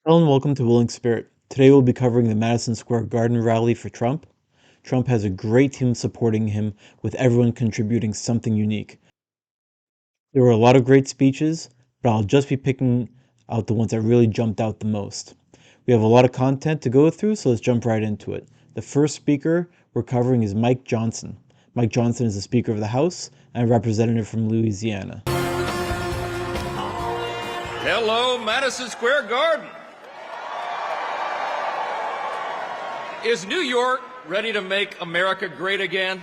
Hello and welcome to Willing Spirit. Today we'll be covering the Madison Square Garden rally for Trump. Trump has a great team supporting him, with everyone contributing something unique. There were a lot of great speeches, but I'll just be picking out the ones that really jumped out the most. We have a lot of content to go through, so let's jump right into it. The first speaker we're covering is Mike Johnson. Mike Johnson is the Speaker of the House and a representative from Louisiana. Hello, Madison Square Garden. Is New York ready to make America great again?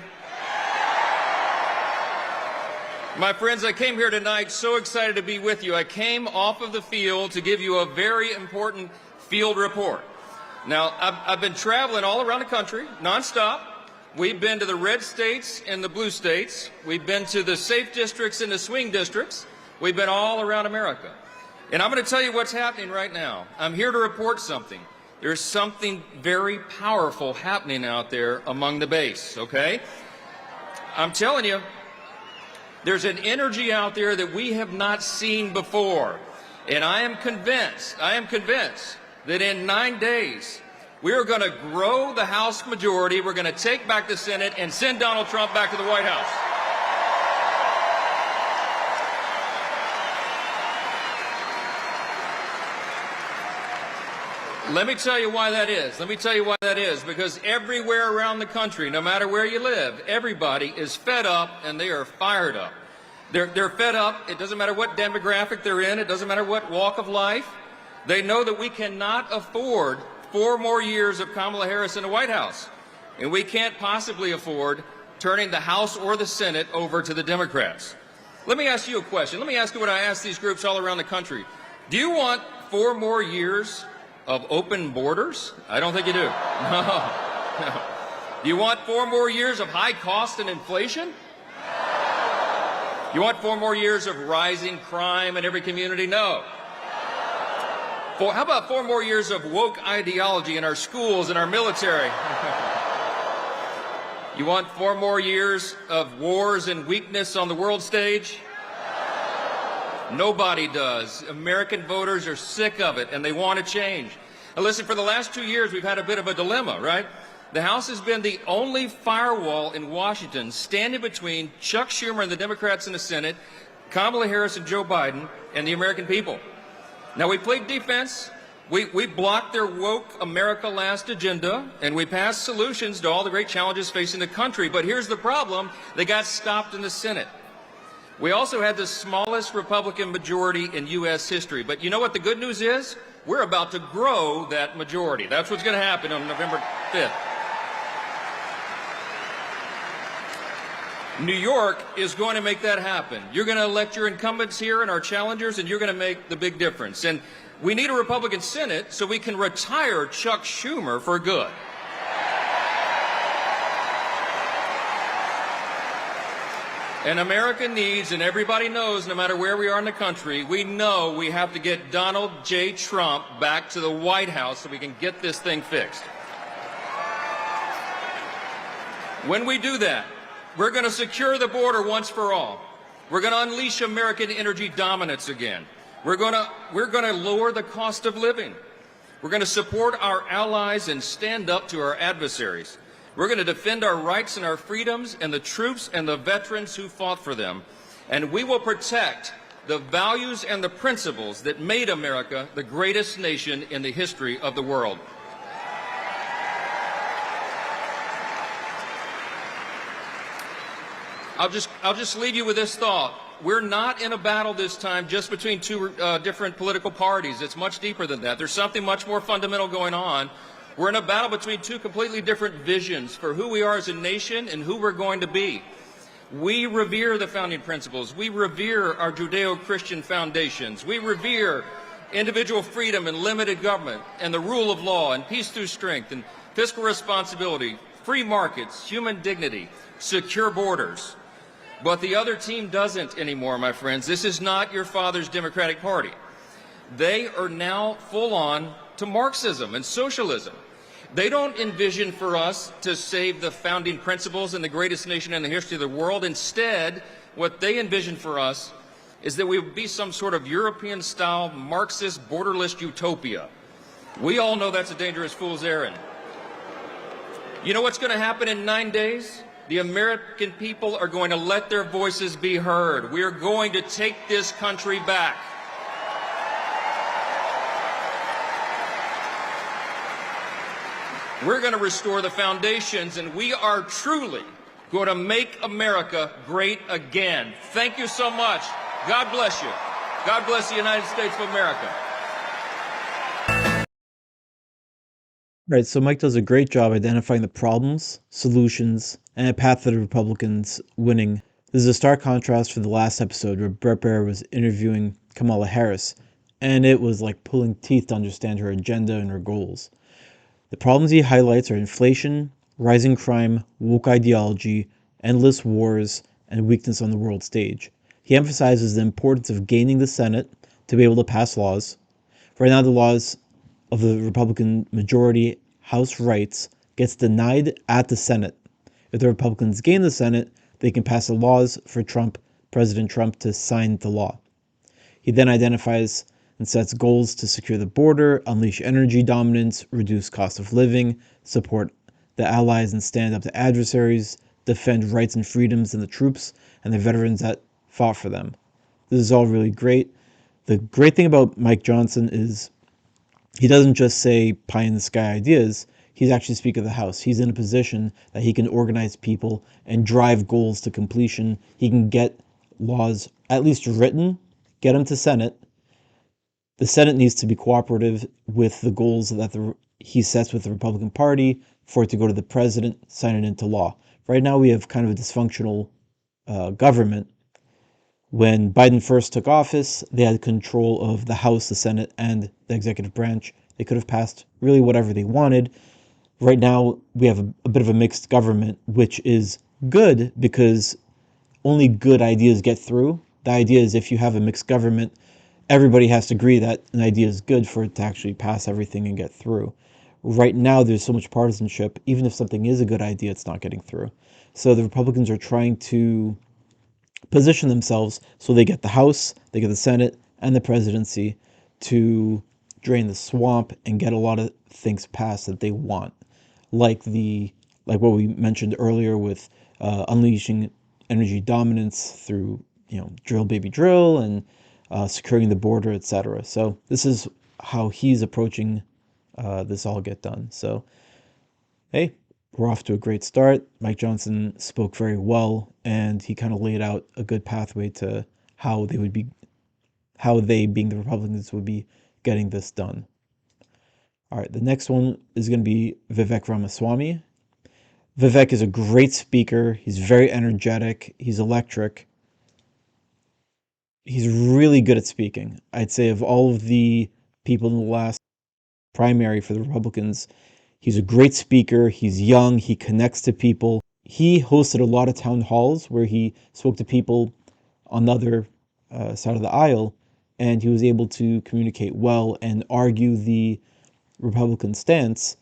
My friends, I came here tonight so excited to be with you. I came off of the field to give you a very important field report. Now, I've been traveling all around the country, nonstop. We've been to the red states and the blue states. We've been to the safe districts and the swing districts. We've been all around America. And I'm going to tell you what's happening right now. I'm here to report something. There's something very powerful happening out there among the base, okay? I'm telling you, there's an energy out there that we have not seen before. And I am convinced that in 9 days, we are going to grow the House majority, we're going to take back the Senate, and send Donald Trump back to the White House. Let me tell you why that is. Because everywhere around the country, no matter where you live, everybody is fed up and they are fired up. They're fed up. It doesn't matter what demographic they're in. It doesn't matter what walk of life. They know that we cannot afford 4 more years of Kamala Harris in the White House. And we can't possibly afford turning the House or the Senate over to the Democrats. Let me ask you a question. Let me ask you what I ask these groups all around the country. Do you want 4 more years of open borders? I don't think you do. No. Do you want 4 more years of high cost and inflation? You want 4 more years of rising crime in every community? No. How about 4 more years of woke ideology in our schools and our military? You want 4 more years of wars and weakness on the world stage? Nobody does. American voters are sick of it, and they want to change. Now listen, for the last 2 years, we've had a bit of a dilemma, right? The House has been the only firewall in Washington standing between Chuck Schumer and the Democrats in the Senate, Kamala Harris and Joe Biden, and the American people. Now, we played defense. We blocked their woke America Last agenda, and we passed solutions to all the great challenges facing the country. But here's the problem. They got stopped in the Senate. We also had the smallest Republican majority in U.S. history. But you know what the good news is? We're about to grow that majority. That's what's going to happen on November 5th. New York is going to make that happen. You're going to elect your incumbents here and our challengers, and you're going to make the big difference. And we need a Republican Senate so we can retire Chuck Schumer for good. And America needs, and everybody knows, no matter where we are in the country, we know we have to get Donald J. Trump back to the White House so we can get this thing fixed. When we do that, we're going to secure the border once for all. We're going to unleash American energy dominance again. We're going to lower the cost of living. We're going to support our allies and stand up to our adversaries. We're going to defend our rights and our freedoms and the troops and the veterans who fought for them. And we will protect the values and the principles that made America the greatest nation in the history of the world. I'll just leave you with this thought. We're not in a battle this time just between 2 different political parties. It's much deeper than that. There's something much more fundamental going on. We're in a battle between 2 completely different visions for who we are as a nation and who we're going to be. We revere the founding principles. We revere our Judeo-Christian foundations. We revere individual freedom and limited government and the rule of law and peace through strength and fiscal responsibility, free markets, human dignity, secure borders. But the other team doesn't anymore, my friends. This is not your father's Democratic Party. They are now full on to Marxism and socialism. They don't envision for us to save the founding principles and the greatest nation in the history of the world. Instead, what they envision for us is that we would be some sort of European-style Marxist borderless utopia We all know that's a dangerous fool's errand. You know what's going to happen in 9 days? The American people are going to let their voices be heard. We are going to take this country back. We're going to restore the foundations, and we are truly going to make America great again. Thank you so much. God bless you. God bless the United States of America. Right, so Mike does a great job identifying the problems, solutions, and a path to the Republicans winning. This is a stark contrast for the last episode where Bret Baier was interviewing Kamala Harris, and it was like pulling teeth to understand her agenda and her goals. The problems he highlights are inflation, rising crime, woke ideology, endless wars, and weakness on the world stage. He emphasizes the importance of gaining the Senate to be able to pass laws. Right now, the laws of the Republican majority House rights gets denied at the Senate. If the Republicans gain the Senate, they can pass the laws for President Trump to sign the law. He then identifies and sets goals to secure the border, unleash energy dominance, reduce cost of living, support the allies and stand up to adversaries, defend rights and freedoms and the troops and the veterans that fought for them. This is all really great. The great thing about Mike Johnson is he doesn't just say pie in the sky ideas. He's actually Speaker of the House. He's in a position that he can organize people and drive goals to completion. He can get laws at least written, get them to Senate. The Senate needs to be cooperative with the goals that he sets with the Republican Party for it to go to the president, sign it into law. Right now, we have kind of a dysfunctional government. When Biden first took office, they had control of the House, the Senate, and the executive branch. They could have passed really whatever they wanted. Right now, we have a bit of a mixed government, which is good because only good ideas get through. The idea is if you have a mixed government, everybody has to agree that an idea is good for it to actually pass everything and get through. Right now, there's so much partisanship. Even if something is a good idea, it's not getting through. So the Republicans are trying to position themselves so they get the House, they get the Senate, and the presidency to drain the swamp and get a lot of things passed that they want, like what we mentioned earlier with unleashing energy dominance through drill baby drill and securing the border, etc. So this is how he's approaching this all get done. So hey, we're off to a great start. Mike Johnson spoke very well, and he kind of laid out a good pathway to how they, being the Republicans, would be getting this done. All right, the next one is going to be Vivek Ramaswamy. Vivek is a great speaker. He's very energetic. He's electric. He's really good at speaking. I'd say of all of the people in the last primary for the Republicans, he's a great speaker. He's young. He connects to people. He hosted a lot of town halls where he spoke to people on the other side of the aisle, and he was able to communicate well and argue the Republican stance.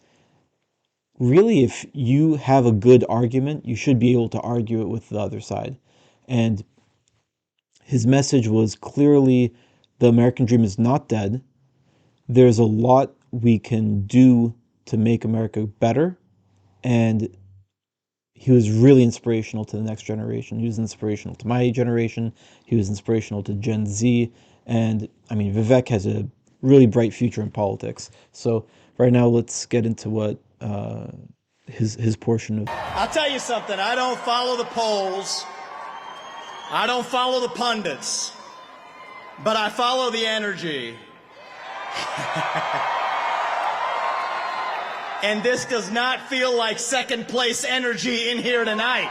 Really, if you have a good argument, you should be able to argue it with the other side. And his message was clearly the American dream is not dead. There's a lot we can do to make America better. And he was really inspirational to the next generation. He was inspirational to my generation. He was inspirational to Gen Z. And I mean, Vivek has a really bright future in politics. So right now, let's get into what his portion of. I'll tell you something. I don't follow the polls. I don't follow the pundits. But I follow the energy. And this does not feel like second place energy in here tonight.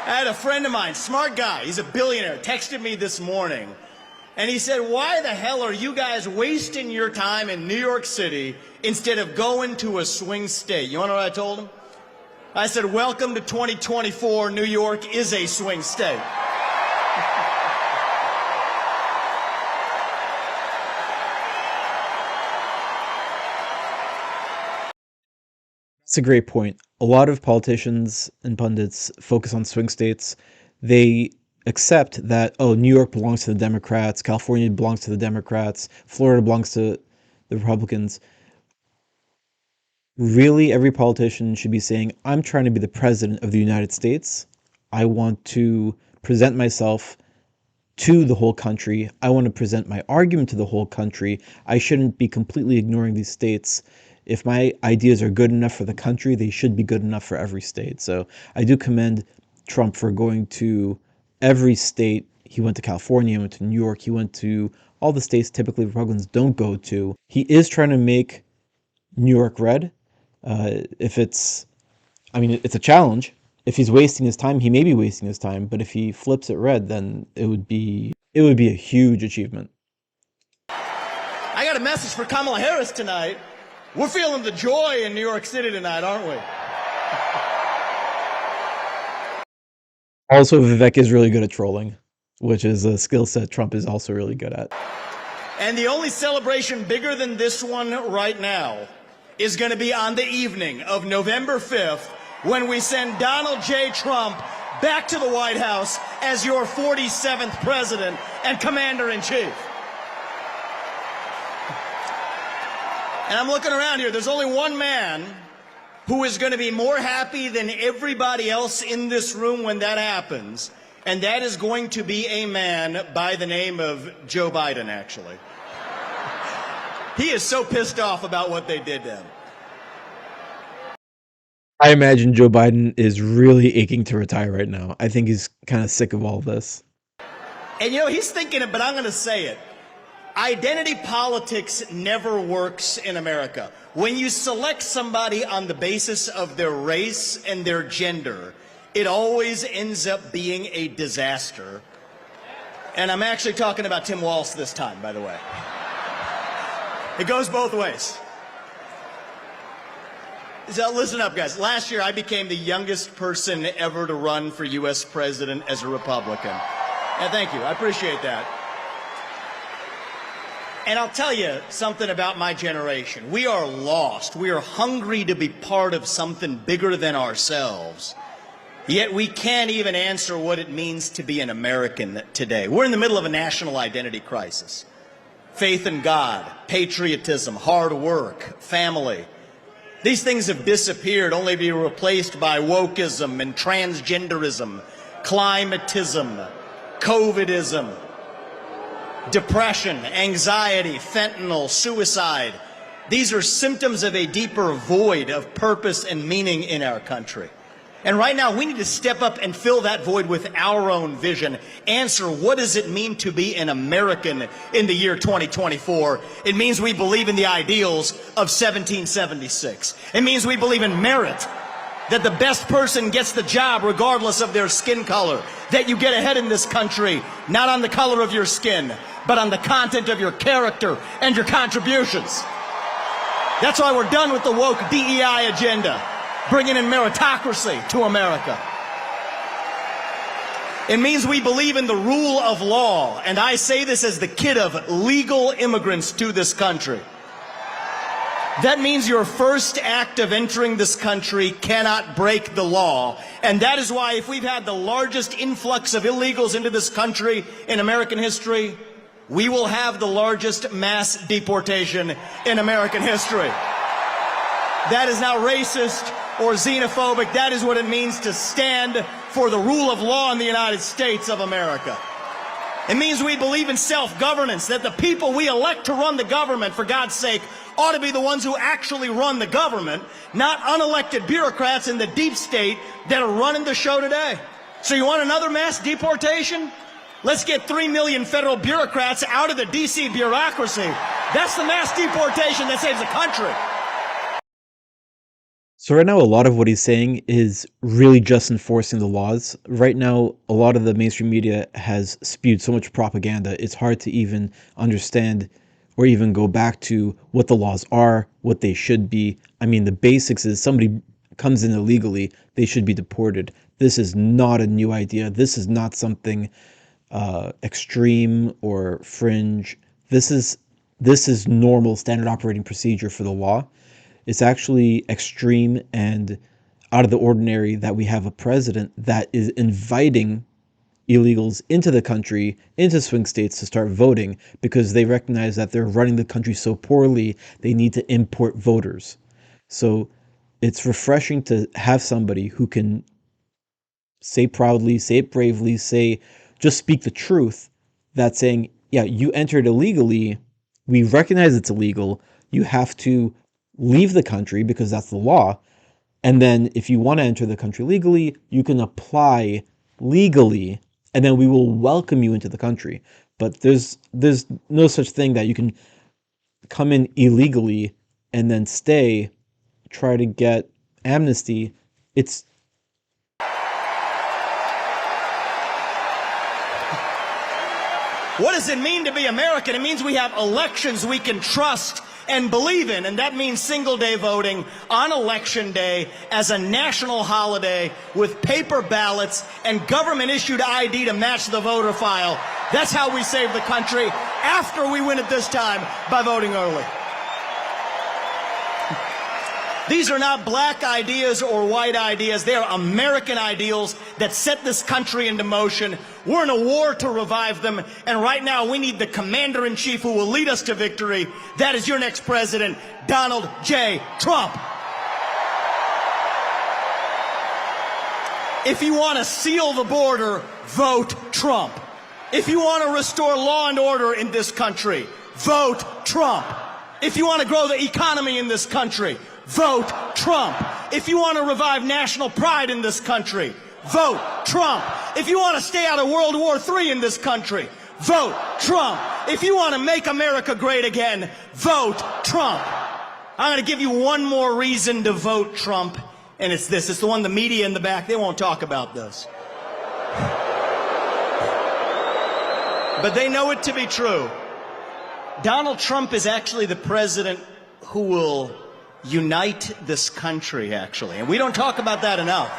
I had a friend of mine, smart guy, he's a billionaire, texted me this morning. And he said, why the hell are you guys wasting your time in New York City instead of going to a swing state? You want to know what I told him? I said, welcome to 2024. New York is a swing state. It's a great point. A lot of politicians and pundits focus on swing states. They accept that, oh, New York belongs to the Democrats, California belongs to the Democrats, Florida belongs to the Republicans. Really, every politician should be saying, I'm trying to be the president of the United States. I want to present myself to the whole country. I want to present my argument to the whole country. I shouldn't be completely ignoring these states. If my ideas are good enough for the country, they should be good enough for every state. So I do commend Trump for going to every state. He went to California, he went to New York, he went to all the states typically Republicans don't go to. He is trying to make New York red. If it's, I mean, it's a challenge. If he's wasting his time, he may be wasting his time. But if he flips it red, then it would be a huge achievement. I got a message for Kamala Harris tonight. We're feeling the joy in New York City tonight, aren't we? Also, Vivek is really good at trolling, which is a skill set Trump is also really good at. And the only celebration bigger than this one right now is going to be on the evening of November 5th when we send Donald J. Trump back to the White House as your 47th president and commander-in-chief. And I'm looking around here. There's only one man who is going to be more happy than everybody else in this room when that happens, and that is going to be a man by the name of Joe Biden, actually. He is so pissed off about what they did to him. I imagine Joe Biden is really aching to retire right now. I think he's kind of sick of all this. And you know, he's thinking it, but I'm going to say it. Identity politics never works in America. When you select somebody on the basis of their race and their gender, it always ends up being a disaster. And I'm actually talking about Tim Walz this time, by the way. It goes both ways. So listen up, guys. Last year, I became the youngest person ever to run for U.S. president as a Republican. And thank you. I appreciate that. And I'll tell you something about my generation. We are lost. We are hungry to be part of something bigger than ourselves. Yet we can't even answer what it means to be an American today. We're in the middle of a national identity crisis. Faith in God, patriotism, hard work, family. These things have disappeared only to be replaced by wokeism and transgenderism, climatism, COVIDism, depression, anxiety, fentanyl, suicide. These are symptoms of a deeper void of purpose and meaning in our country. And right now, we need to step up and fill that void with our own vision. Answer, what does it mean to be an American in the year 2024? It means we believe in the ideals of 1776. It means we believe in merit, that the best person gets the job regardless of their skin color, that you get ahead in this country, not on the color of your skin, but on the content of your character and your contributions. That's why we're done with the woke DEI agenda, bringing in meritocracy to America. It means we believe in the rule of law, and I say this as the kid of legal immigrants to this country. That means your first act of entering this country cannot break the law. And that is why if we've had the largest influx of illegals into this country in American history, we will have the largest mass deportation in American history. That is not racist or xenophobic. That is what it means to stand for the rule of law in the United States of America. It means we believe in self-governance, that the people we elect to run the government, for God's sake, ought to be the ones who actually run the government, not unelected bureaucrats in the deep state that are running the show today. So you want another mass deportation? Let's get 3 million federal bureaucrats out of the D.C. bureaucracy. That's the mass deportation that saves the country. So right now, a lot of what he's saying is really just enforcing the laws. Right now, a lot of the mainstream media has spewed so much propaganda, it's hard to even understand or even go back to what the laws are, what they should be. I mean, the basics is somebody comes in illegally, they should be deported. This is not a new idea. This is not something extreme or fringe. This is normal standard operating procedure for the law. It's actually extreme and out of the ordinary that we have a president that is inviting illegals into the country, into swing states to start voting because they recognize that they're running the country so poorly, they need to import voters. So it's refreshing to have somebody who can say proudly, say it bravely, just speak the truth, that's saying, yeah, you entered illegally. We recognize it's illegal. You have to leave the country because that's the law. And then if you want to enter the country legally, you can apply legally, and then we will welcome you into the country. But there's no such thing that you can come in illegally and then try to get amnesty. What does it mean to be American? It means we have elections we can trust and believe in, and that means single-day voting on Election Day as a national holiday with paper ballots and government-issued ID to match the voter file. That's how we save the country after we win it this time by voting early. These are not black ideas or white ideas. They are American ideals that set this country into motion. We're in a war to revive them, and right now we need the commander-in-chief who will lead us to victory. That is your next president, Donald J. Trump. If you want to seal the border, vote Trump. If you want to restore law and order in this country, vote Trump. If you want to grow the economy in this country, vote Trump. If you want to revive national pride in this country, vote Trump. If you want to stay out of World War III in this country, vote Trump. If you want to make America great again, vote Trump. I'm going to give you one more reason to vote Trump, and it's this. It's the one the media in the back, they won't talk about this. But they know it to be true. Donald Trump is actually the president who will unite this country, actually. And we don't talk about that enough.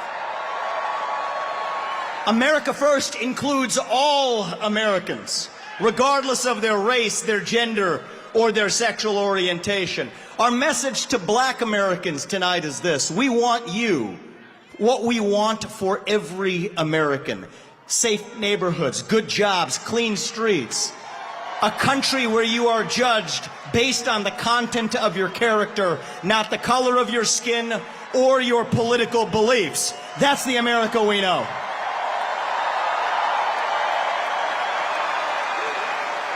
America First includes all Americans, regardless of their race, their gender, or their sexual orientation. Our message to black Americans tonight is this. We want you, what we want for every American. Safe neighborhoods, good jobs, clean streets. A country where you are judged based on the content of your character, not the color of your skin or your political beliefs. That's the America we know.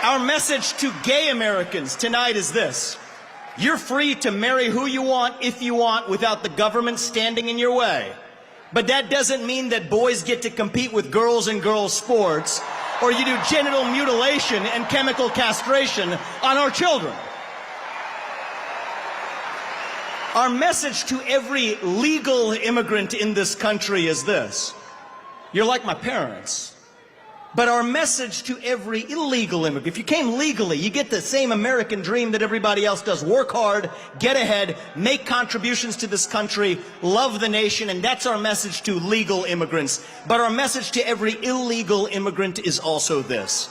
Our message to gay Americans tonight is this. You're free to marry who you want, if you want, without the government standing in your way. But that doesn't mean that boys get to compete with girls in girls' sports, or you do genital mutilation and chemical castration on our children. Our message to every legal immigrant in this country is this. You're like my parents. But our message to every illegal immigrant, if you came legally, you get the same American dream that everybody else does. Work hard, get ahead, make contributions to this country, love the nation, and that's our message to legal immigrants. But our message to every illegal immigrant is also this.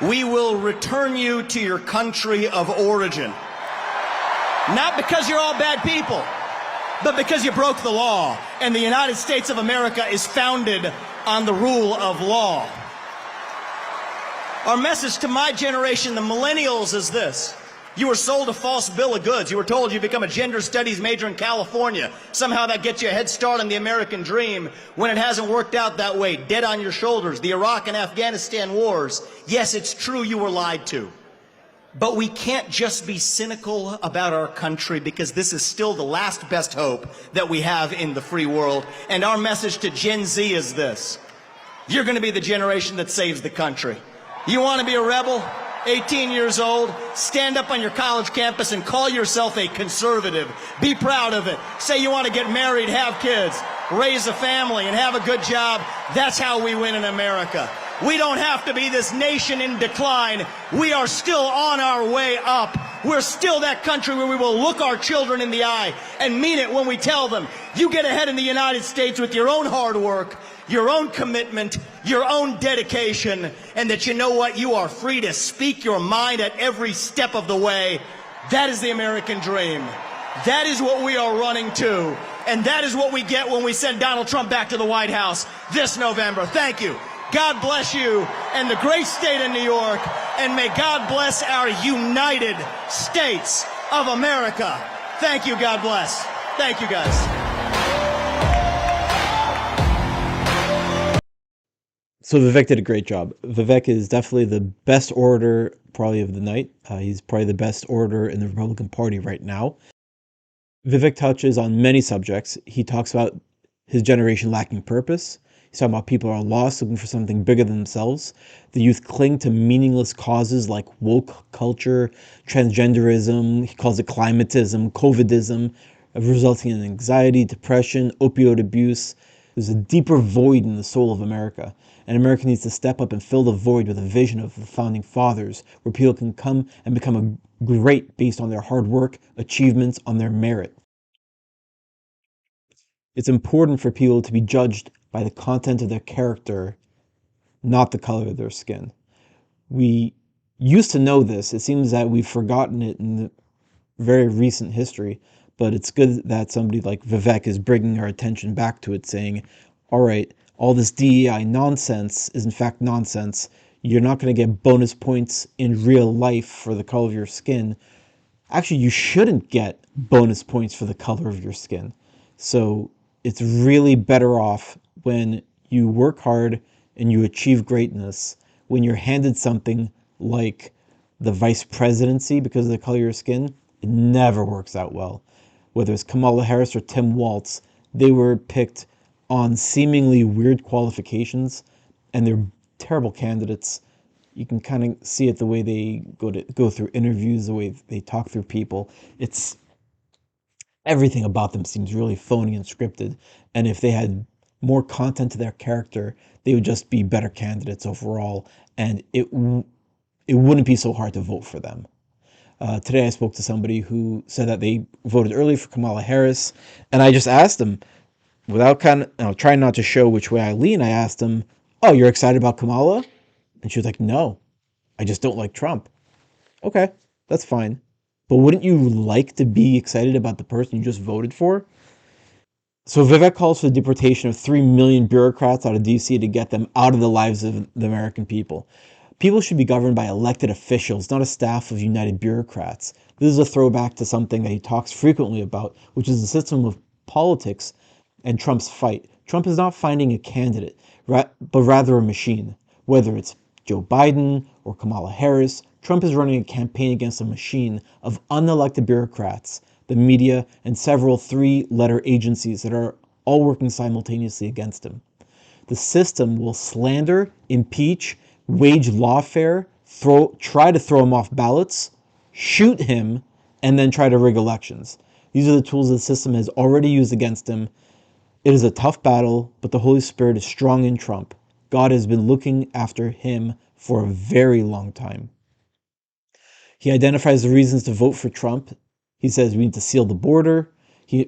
We will return you to your country of origin. Not because you're all bad people, but because you broke the law. And the United States of America is founded on the rule of law. Our message to my generation, the millennials, is this. You were sold a false bill of goods. You were told you'd become a gender studies major in California. Somehow that gets you a head start on the American dream when it hasn't worked out that way. Dead on your shoulders. The Iraq and Afghanistan wars. Yes, it's true you were lied to. But we can't just be cynical about our country because this is still the last best hope that we have in the free world. And our message to Gen Z is this. You're going to be the generation that saves the country. You want to be a rebel? 18 years old, stand up on your college campus and call yourself a conservative. Be proud of it. Say you want to get married, have kids, raise a family, and have a good job. That's how we win in America. We don't have to be this nation in decline. We are still on our way up. We're still that country where we will look our children in the eye and mean it when we tell them, you get ahead in the United States with your own hard work, your own commitment, your own dedication, and that you know what? You are free to speak your mind at every step of the way. That is the American dream. That is what we are running to. And that is what we get when we send Donald Trump back to the White House this November. Thank you. God bless you and the great state of New York, and may God bless our United States of America. Thank you, God bless. Thank you, guys. So Vivek did a great job. Vivek is definitely the best orator probably of the night. He's probably the best orator in the Republican Party right now. Vivek touches on many subjects. He talks about his generation lacking purpose. He's talking about people are lost, looking for something bigger than themselves. The youth cling to meaningless causes like woke culture, transgenderism, he calls it climatism, COVIDism, resulting in anxiety, depression, opioid abuse. There's a deeper void in the soul of America, and America needs to step up and fill the void with a vision of the founding fathers, where people can come and become great based on their hard work, achievements, on their merit. It's important for people to be judged by the content of their character, not the color of their skin. We used to know this. It seems that we've forgotten it in the very recent history, but it's good that somebody like Vivek is bringing our attention back to it, saying, all right, all this DEI nonsense is in fact nonsense. You're not going to get bonus points in real life for the color of your skin. Actually, you shouldn't get bonus points for the color of your skin. So it's really better off when you work hard and you achieve greatness, when you're handed something like the vice presidency because of the color of your skin. It never works out well. Whether it's Kamala Harris or Tim Walz, they were picked on seemingly weird qualifications, and they're terrible candidates. You can kind of see it the way they go through interviews, the way they talk through people. It's everything about them seems really phony and scripted. And if they had more content to their character, they would just be better candidates overall, and it wouldn't be so hard to vote for them. Today I spoke to somebody who said that they voted early for Kamala Harris, and I just asked them, without trying not to show which way I lean, I asked them, "Oh, you're excited about Kamala?" And she was like, "No, I just don't like Trump." Okay, that's fine. But wouldn't you like to be excited about the person you just voted for? So Vivek calls for the deportation of 3 million bureaucrats out of DC to get them out of the lives of the American people. People should be governed by elected officials, not a staff of united bureaucrats. This is a throwback to something that he talks frequently about, which is the system of politics and Trump's fight. Trump is not finding a candidate, but rather a machine. Whether it's Joe Biden or Kamala Harris, Trump is running a campaign against a machine of unelected bureaucrats, the media, and several three-letter agencies that are all working simultaneously against him. The system will slander, impeach, wage lawfare, try to throw him off ballots, shoot him, and then try to rig elections. These are the tools the system has already used against him. It is a tough battle, but the Holy Spirit is strong in Trump. God has been looking after him for a very long time. He identifies the reasons to vote for Trump. He says we need to seal the border,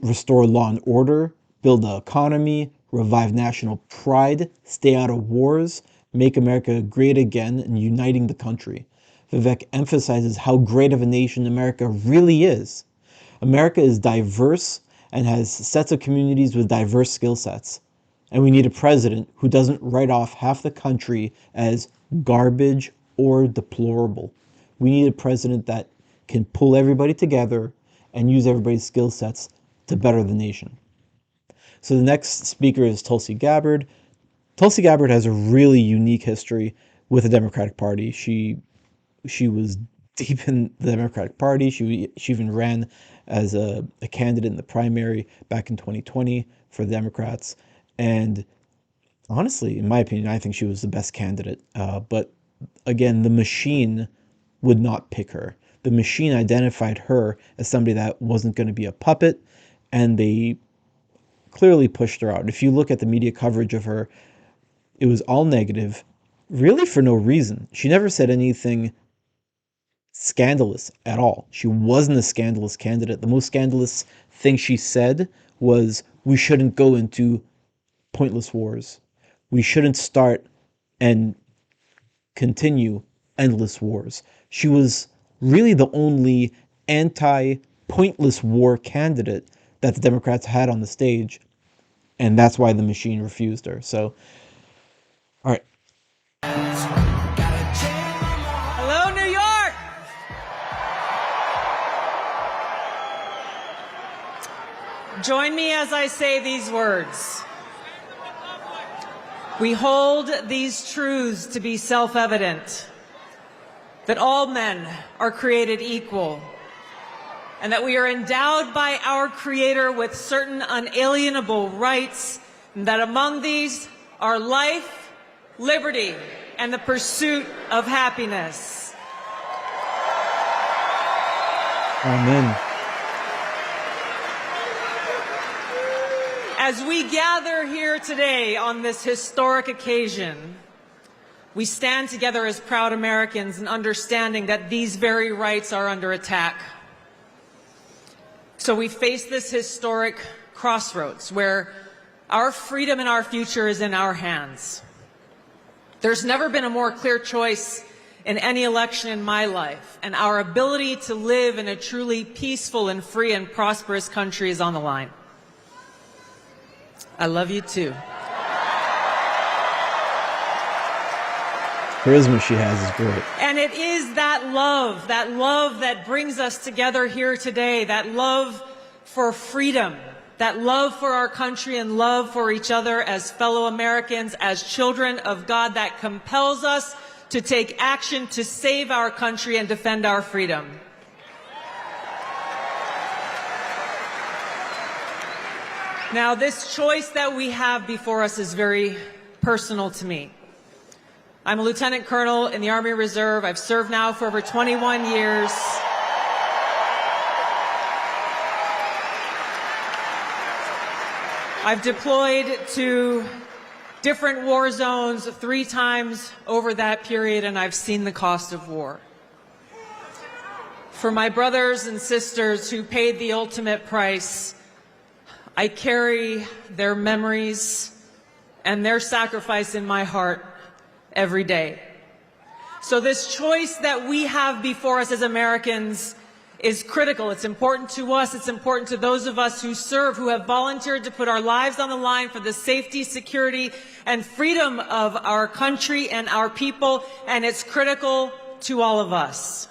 restore law and order, build the economy, revive national pride, stay out of wars, make America great again, and uniting the country. Vivek emphasizes how great of a nation America really is. America is diverse and has sets of communities with diverse skill sets. And we need a president who doesn't write off half the country as garbage or deplorable. We need a president that can pull everybody together and use everybody's skill sets to better the nation. So the next speaker is Tulsi Gabbard. Tulsi Gabbard has a really unique history with the Democratic Party. She was deep in the Democratic Party. She even ran as a candidate in the primary back in 2020 for the Democrats. And honestly, in my opinion, I think she was the best candidate. But again, the machine would not pick her. The machine identified her as somebody that wasn't going to be a puppet, and they clearly pushed her out. If you look at the media coverage of her, it was all negative, really for no reason. She never said anything scandalous at all. She wasn't a scandalous candidate. The most scandalous thing she said was, we shouldn't go into pointless wars. We shouldn't start and continue endless wars. She was really the only anti-pointless war candidate that the Democrats had on the stage, and that's why the machine refused her. So, all right, Join me as I say these words. We hold these truths to be self-evident, that all men are created equal, and that we are endowed by our Creator with certain unalienable rights, and that among these are life, liberty, and the pursuit of happiness. Amen. As we gather here today on this historic occasion, we stand together as proud Americans in understanding that these very rights are under attack. So we face this historic crossroads where our freedom and our future is in our hands. There's never been a more clear choice in any election in my life, and our ability to live in a truly peaceful and free and prosperous country is on the line. I love you too. Charisma she has is great. And it is that love that brings us together here today, that love for freedom, that love for our country and love for each other as fellow Americans, as children of God, that compels us to take action to save our country and defend our freedom. Now, this choice that we have before us is very personal to me. I'm a lieutenant colonel in the Army Reserve. I've served now for over 21 years. I've deployed to different war zones 3 times over that period, and I've seen the cost of war. For my brothers and sisters who paid the ultimate price, I carry their memories and their sacrifice in my heart every day. So this choice that we have before us as Americans is critical. It's important to us. It's important to those of us who serve, who have volunteered to put our lives on the line for the safety, security, and freedom of our country and our people, and it's critical to all of us.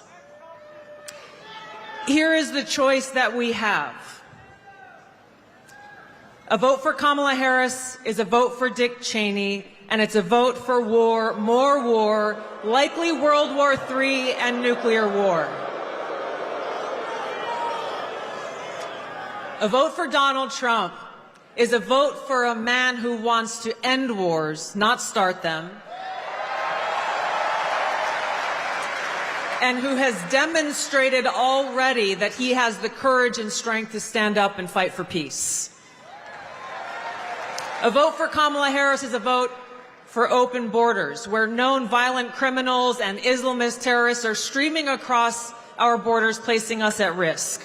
Here is the choice that we have. A vote for Kamala Harris is a vote for Dick Cheney, and it's a vote for war, more war, likely World War III and nuclear war. A vote for Donald Trump is a vote for a man who wants to end wars, not start them, and who has demonstrated already that he has the courage and strength to stand up and fight for peace. A vote for Kamala Harris is a vote for open borders, where known violent criminals and Islamist terrorists are streaming across our borders, placing us at risk.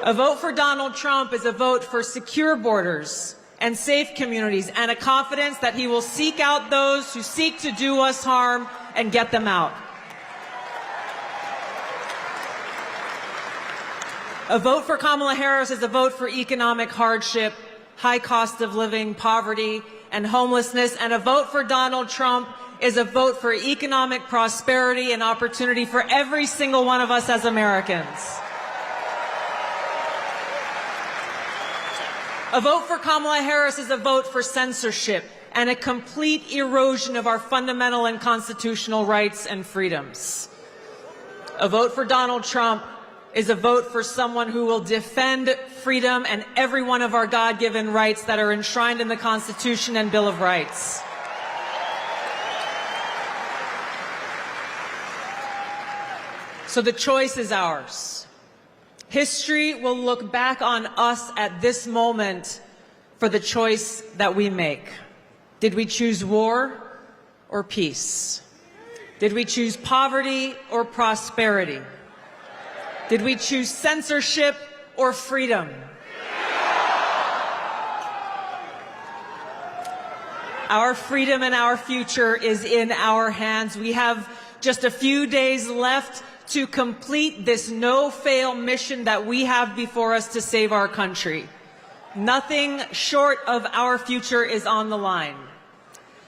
A vote for Donald Trump is a vote for secure borders and safe communities, and a confidence that he will seek out those who seek to do us harm and get them out. A vote for Kamala Harris is a vote for economic hardship, high cost of living, poverty, and homelessness. And a vote for Donald Trump is a vote for economic prosperity and opportunity for every single one of us as Americans. A vote for Kamala Harris is a vote for censorship and a complete erosion of our fundamental and constitutional rights and freedoms. A vote for Donald Trump is a vote for someone who will defend freedom and every one of our God-given rights that are enshrined in the Constitution and Bill of Rights. So the choice is ours. History will look back on us at this moment for the choice that we make. Did we choose war or peace? Did we choose poverty or prosperity? Did we choose censorship or freedom? Our freedom and our future is in our hands. We have just a few days left to complete this no-fail mission that we have before us to save our country. Nothing short of our future is on the line.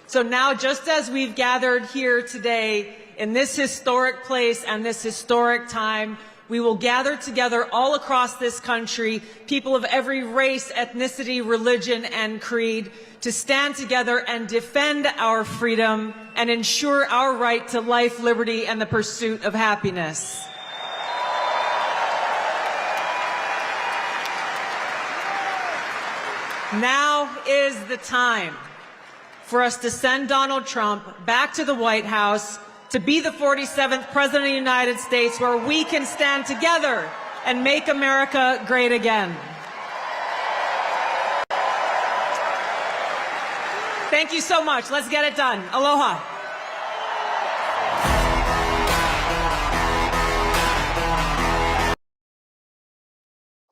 So now, just as we've gathered here today in this historic place and this historic time, We will gather together all across this country, people of every race, ethnicity, religion, and creed, to stand together and defend our freedom and ensure our right to life, liberty, and the pursuit of happiness. Now is the time for us to send Donald Trump back to the White House to be the 47th President of the United States, where we can stand together and make America great again. Thank you so much. Let's get it done. Aloha.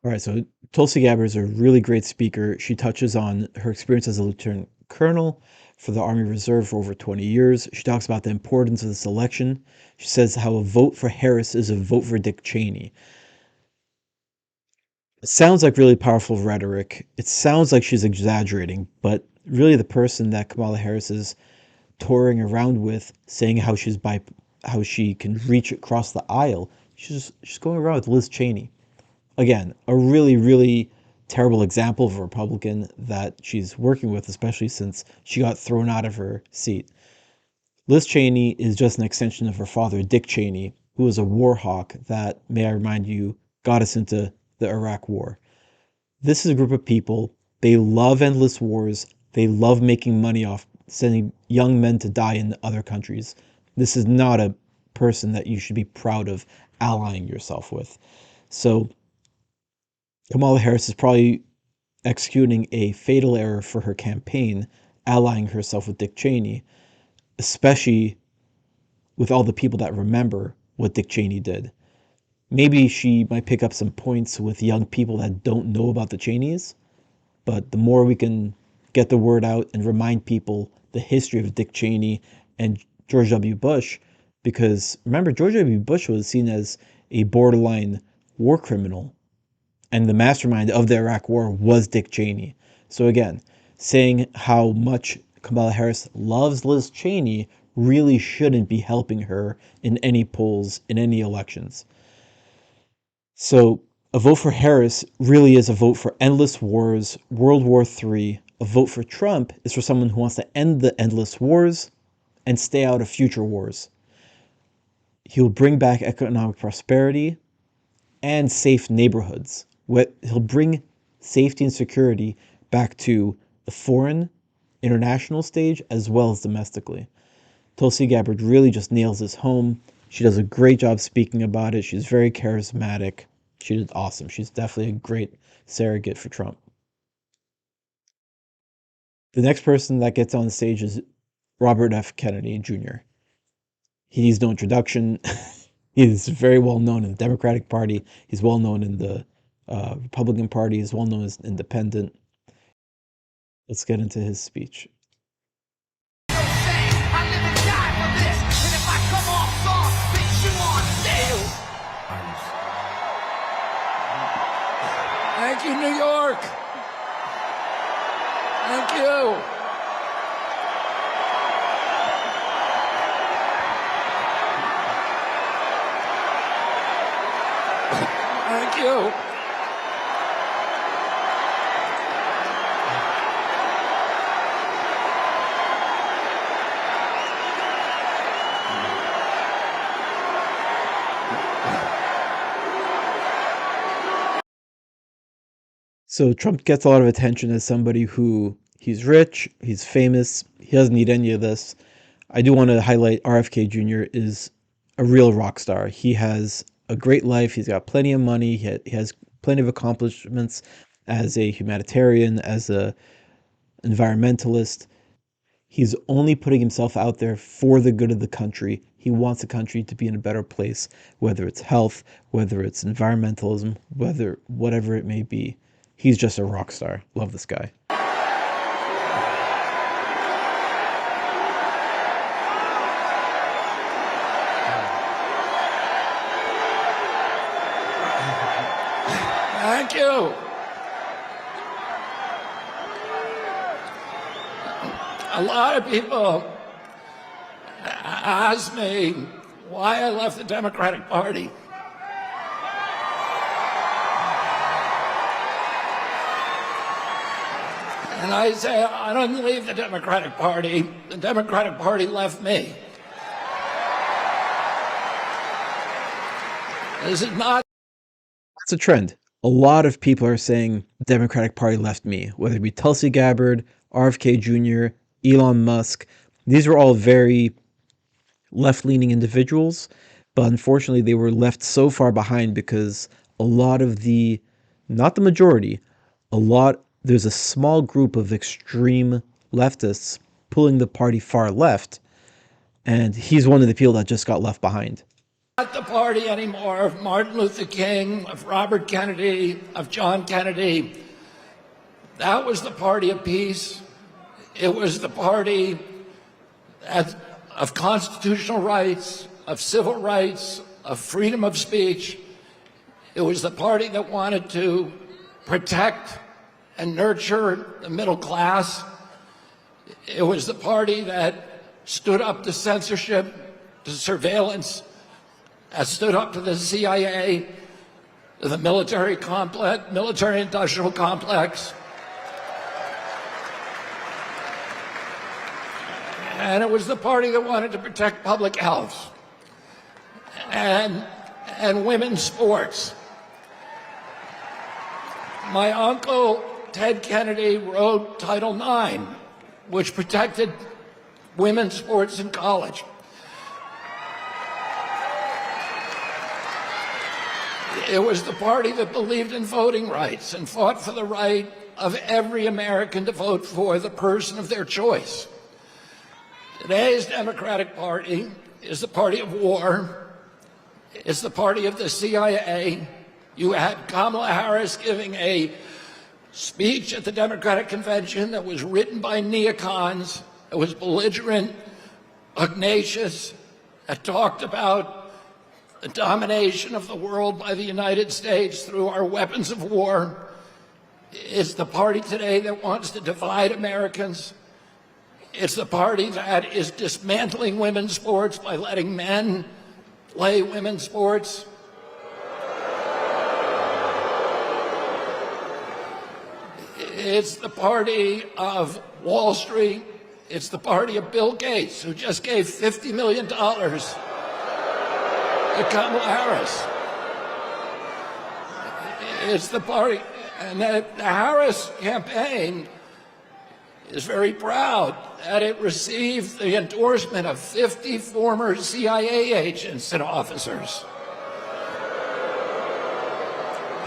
All right, so Tulsi Gabbard is a really great speaker. She touches on her experience as a lieutenant colonel for the Army Reserve for over 20 years. She talks about the importance of this election. She says how a vote for Harris is a vote for Dick Cheney. It sounds like really powerful rhetoric. It sounds like she's exaggerating, but really the person that Kamala Harris is touring around with, saying how she can reach across the aisle, she's going around with Liz Cheney. Again, a really, really terrible example of a Republican that she's working with, especially since she got thrown out of her seat. Liz Cheney is just an extension of her father, Dick Cheney, who was a war hawk that, may I remind you, got us into the Iraq War. This is a group of people, they love endless wars, they love making money off sending young men to die in other countries. This is not a person that you should be proud of allying yourself with. So Kamala Harris is probably executing a fatal error for her campaign, allying herself with Dick Cheney, especially with all the people that remember what Dick Cheney did. Maybe she might pick up some points with young people that don't know about the Cheneys, but the more we can get the word out and remind people the history of Dick Cheney and George W. Bush, because remember, George W. Bush was seen as a borderline war criminal, and the mastermind of the Iraq War was Dick Cheney. So again, saying how much Kamala Harris loves Liz Cheney really shouldn't be helping her in any polls, in any elections. So a vote for Harris really is a vote for endless wars, World War III. A vote for Trump is for someone who wants to end the endless wars and stay out of future wars. He'll bring back economic prosperity and safe neighborhoods. He'll bring safety and security back to the foreign, international stage as well as domestically. Tulsi Gabbard really just nails this home. She does a great job speaking about it. She's very charismatic. She did awesome. She's definitely a great surrogate for Trump. The next person that gets on the stage is Robert F. Kennedy Jr. He needs no introduction. He's very well known in the Democratic Party. He's well known in the Republican Party. He's well known as independent. Let's get into his speech. Thank you, New York. Thank you. Thank you. So Trump gets a lot of attention as somebody who he's rich, he's famous, he doesn't need any of this. I do want to highlight RFK Jr. is a real rock star. He has a great life. He's got plenty of money. He has plenty of accomplishments as a humanitarian, as a environmentalist. He's only putting himself out there for the good of the country. He wants the country to be in a better place, whether it's health, whether it's environmentalism, whatever it may be. He's just a rock star. Love this guy. Thank you. A lot of people ask me why I left the Democratic Party. And I say, I don't leave the Democratic Party. The Democratic Party left me. This is not. It's a trend. A lot of people are saying the Democratic Party left me, whether it be Tulsi Gabbard, RFK Jr., Elon Musk. These were all very left-leaning individuals, but unfortunately they were left so far behind because a lot of the, not the majority, there's a small group of extreme leftists pulling the party far left, and he's one of the people that just got left behind. Not the party anymore of Martin Luther King, of Robert Kennedy, of John Kennedy. That was the party of peace. It was the party of constitutional rights, of civil rights, of freedom of speech. It was the party that wanted to protect and nurture the middle class. It was the party that stood up to censorship, to surveillance, that stood up to the CIA, to the military complex, military-industrial complex. And it was the party that wanted to protect public health and women's sports. My uncle, Ted Kennedy, wrote Title IX, which protected women's sports in college. It was the party that believed in voting rights and fought for the right of every American to vote for the person of their choice. Today's Democratic Party is the party of war. It's the party of the CIA. You had Kamala Harris giving a speech at the Democratic Convention that was written by neocons. It was belligerent, pugnacious. It talked about the domination of the world by the United States through our weapons of war. It's the party today that wants to divide Americans. It's the party that is dismantling women's sports by letting men play women's sports. It's the party of Wall Street. It's the party of Bill Gates, who just gave $50 million to Kamala Harris. It's the party, and the Harris campaign is very proud that it received the endorsement of 50 former CIA agents and officers,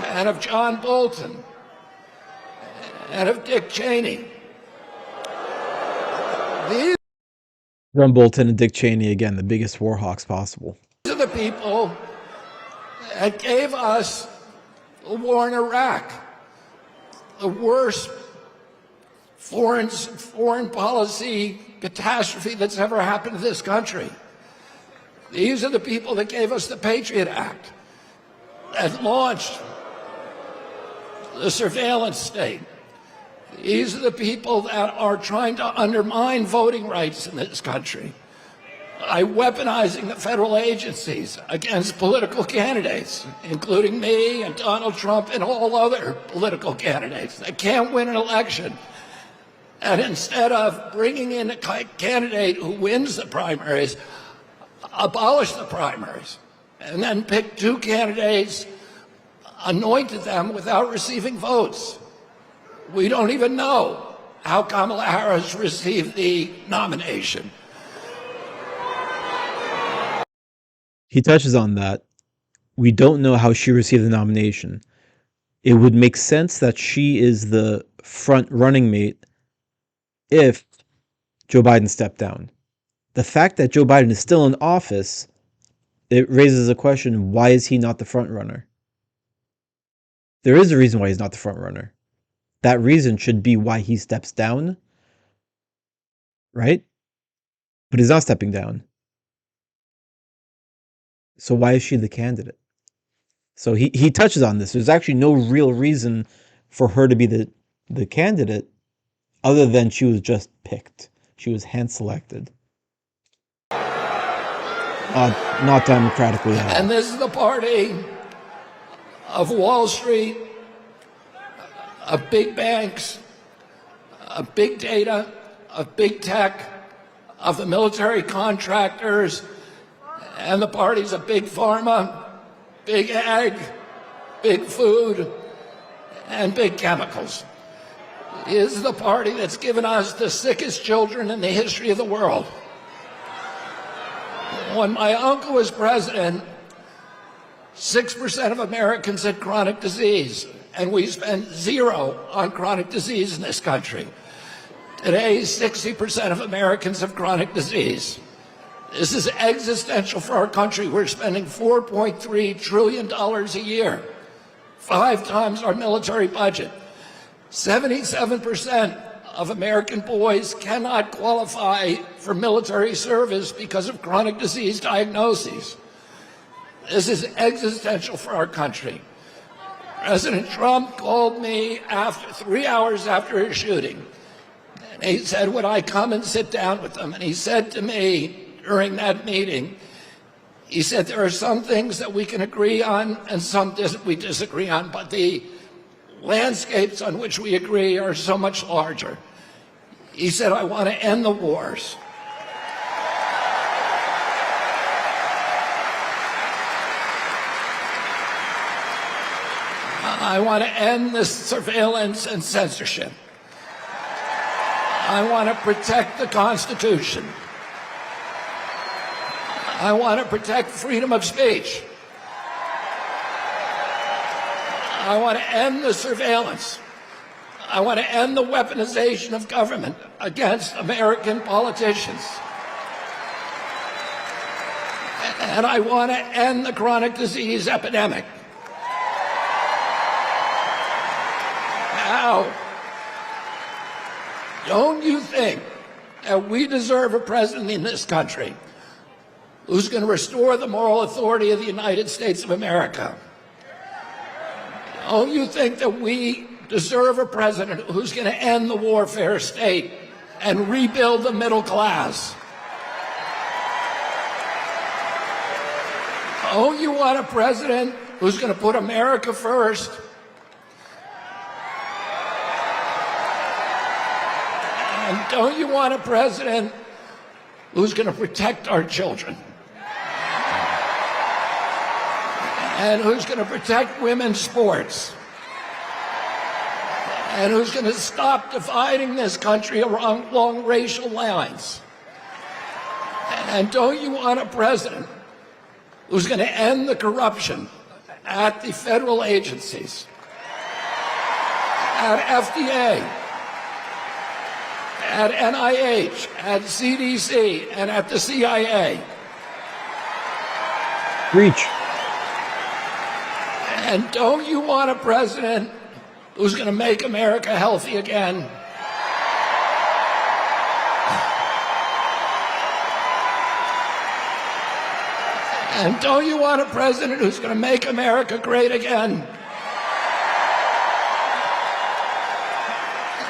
and of John Bolton, and of Dick Cheney. These John Bolton and Dick Cheney, again, the biggest war hawks possible. are the people that gave us the war in Iraq, the worst foreign policy catastrophe that's ever happened to this country. These are the people that gave us the Patriot Act, that launched the surveillance state. These are the people that are trying to undermine voting rights in this country by weaponizing the federal agencies against political candidates, including me and Donald Trump and all other political candidates that can't win an election. And instead of bringing in a candidate who wins the primaries, abolish the primaries, and then pick two candidates, anointed them without receiving votes. We don't even know how Kamala Harris received the nomination. He touches on that. We don't know how she received the nomination. It would make sense that she is the front running mate if Joe Biden stepped down. The fact that Joe Biden is still in office, it raises a question, why is he not the front runner? There is a reason why he's not the front runner. That reason should be why he steps down, right? But he's not stepping down. So why is she the candidate? So he touches on this. There's actually no real reason for her to be the candidate other than she was just picked. She was hand-selected. Not democratically held. And this is the party of Wall Street, of big banks, of big data, of big tech, of the military contractors, and the parties of big pharma, big ag, big food, and big chemicals. It is the party that's given us the sickest children in the history of the world. When my uncle was president, 6% of Americans had chronic disease, and we spent 0 on chronic disease in this country. Today, 60% of Americans have chronic disease. This is existential for our country. We're spending $4.3 trillion a year, 5 times our military budget. 77% of American boys cannot qualify for military service because of chronic disease diagnoses. This is existential for our country. President Trump called me 3 hours after his shooting. And he said, would I come and sit down with them? And he said to me during that meeting, he said, there are some things that we can agree on and some we disagree on, but the landscapes on which we agree are so much larger. He said, I want to end the wars. I want to end this surveillance and censorship. I want to protect the Constitution. I want to protect freedom of speech. I want to end the surveillance. I want to end the weaponization of government against American politicians. And I want to end the chronic disease epidemic. Now, don't you think that we deserve a president in this country who's going to restore the moral authority of the United States of America? Don't you think that we deserve a president who's going to end the warfare state and rebuild the middle class? Don't you want a president who's going to put America first? And don't you want a president who's going to protect our children? And who's going to protect women's sports? And who's going to stop dividing this country along racial lines? And don't you want a president who's going to end the corruption at the federal agencies, at FDA, at NIH, at CDC, and at the CIA? Reach. And don't you want a president who's going to make America healthy again? And don't you want a president who's going to make America great again?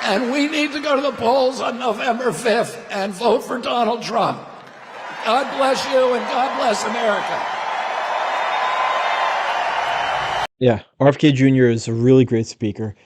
And we need to go to the polls on November 5th and vote for Donald Trump. God bless you and God bless America. Yeah, RFK Jr. is a really great speaker.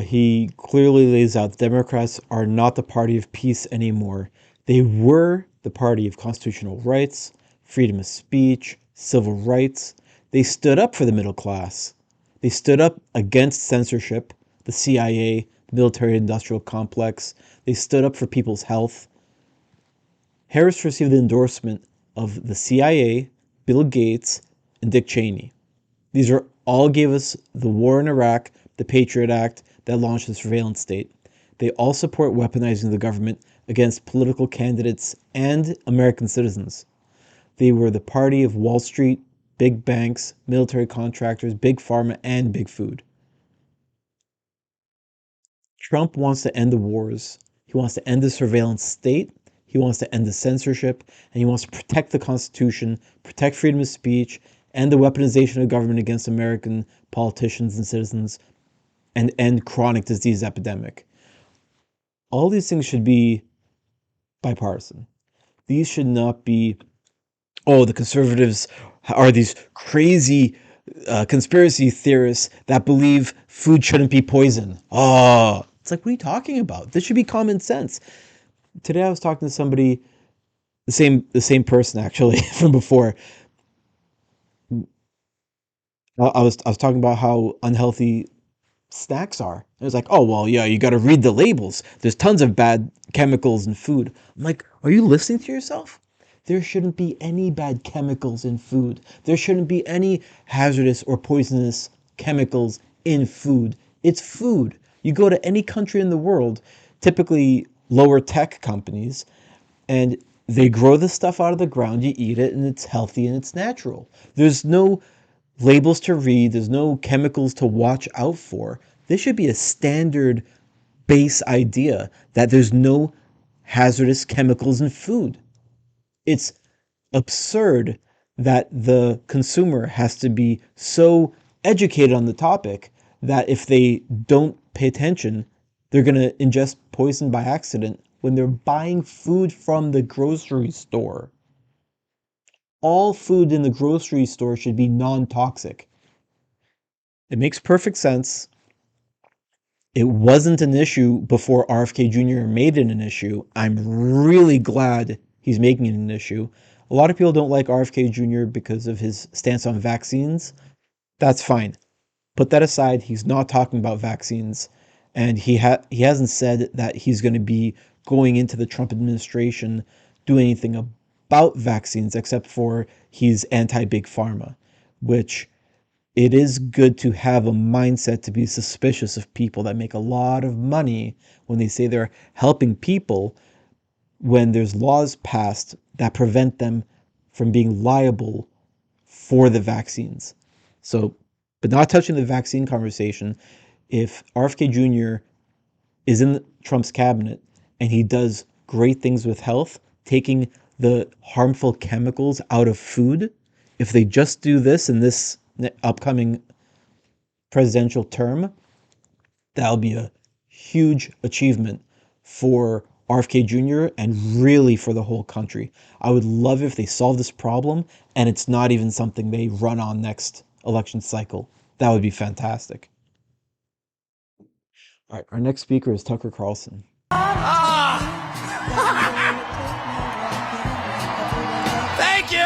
He clearly lays out Democrats are not the party of peace anymore. They were the party of constitutional rights, freedom of speech, civil rights. They stood up for the middle class. They stood up against censorship, the CIA, the military-industrial complex. They stood up for people's health. Harris received the endorsement of the CIA, Bill Gates, and Dick Cheney. These all gave us the war in Iraq, the Patriot Act that launched the surveillance state. They all support weaponizing the government against political candidates and American citizens. They were the party of Wall Street, big banks, military contractors, big pharma, and big food. Trump wants to end the wars. He wants to end the surveillance state. He wants to end the censorship. And he wants to protect the Constitution, protect freedom of speech, end the weaponization of government against American politicians and citizens, and end chronic disease epidemic. All these things should be bipartisan. These should not be, oh, the conservatives are these crazy conspiracy theorists that believe food shouldn't be poison. Oh, It's like, what are you talking about? This should be common sense. Today I was talking to somebody, the same person actually from before. I was talking about how unhealthy snacks are. It was like, oh, well, yeah, you got to read the labels. There's tons of bad chemicals in food. I'm like, are you listening to yourself? There shouldn't be any bad chemicals in food. There shouldn't be any hazardous or poisonous chemicals in food. It's food. You go to any country in the world, typically lower tech companies, and they grow the stuff out of the ground, you eat it, and it's healthy and it's natural. There's no labels to read, there's no chemicals to watch out for. This should be a standard base idea that there's no hazardous chemicals in food. It's absurd that the consumer has to be so educated on the topic that if they don't pay attention, they're going to ingest poison by accident when they're buying food from the grocery store. All food in the grocery store should be non-toxic. It makes perfect sense. It wasn't an issue before RFK Jr. made it an issue. I'm really glad he's making it an issue. A lot of people don't like RFK Jr. because of his stance on vaccines. That's fine. Put that aside. He's not talking about vaccines, and he hasn't said that he's going to be going into the Trump administration doing anything about vaccines except for he's anti-big pharma, which it is good to have a mindset to be suspicious of people that make a lot of money when they say they're helping people when there's laws passed that prevent them from being liable for the vaccines. So, but not touching the vaccine conversation, if RFK Jr. is in Trump's cabinet and he does great things with health, taking the harmful chemicals out of food, if they just do this in this upcoming presidential term, that'll be a huge achievement for RFK Jr. and really for the whole country. I would love if they solve this problem and it's not even something they run on next election cycle. That would be fantastic. All right, our next speaker is Tucker Carlson. Thank you.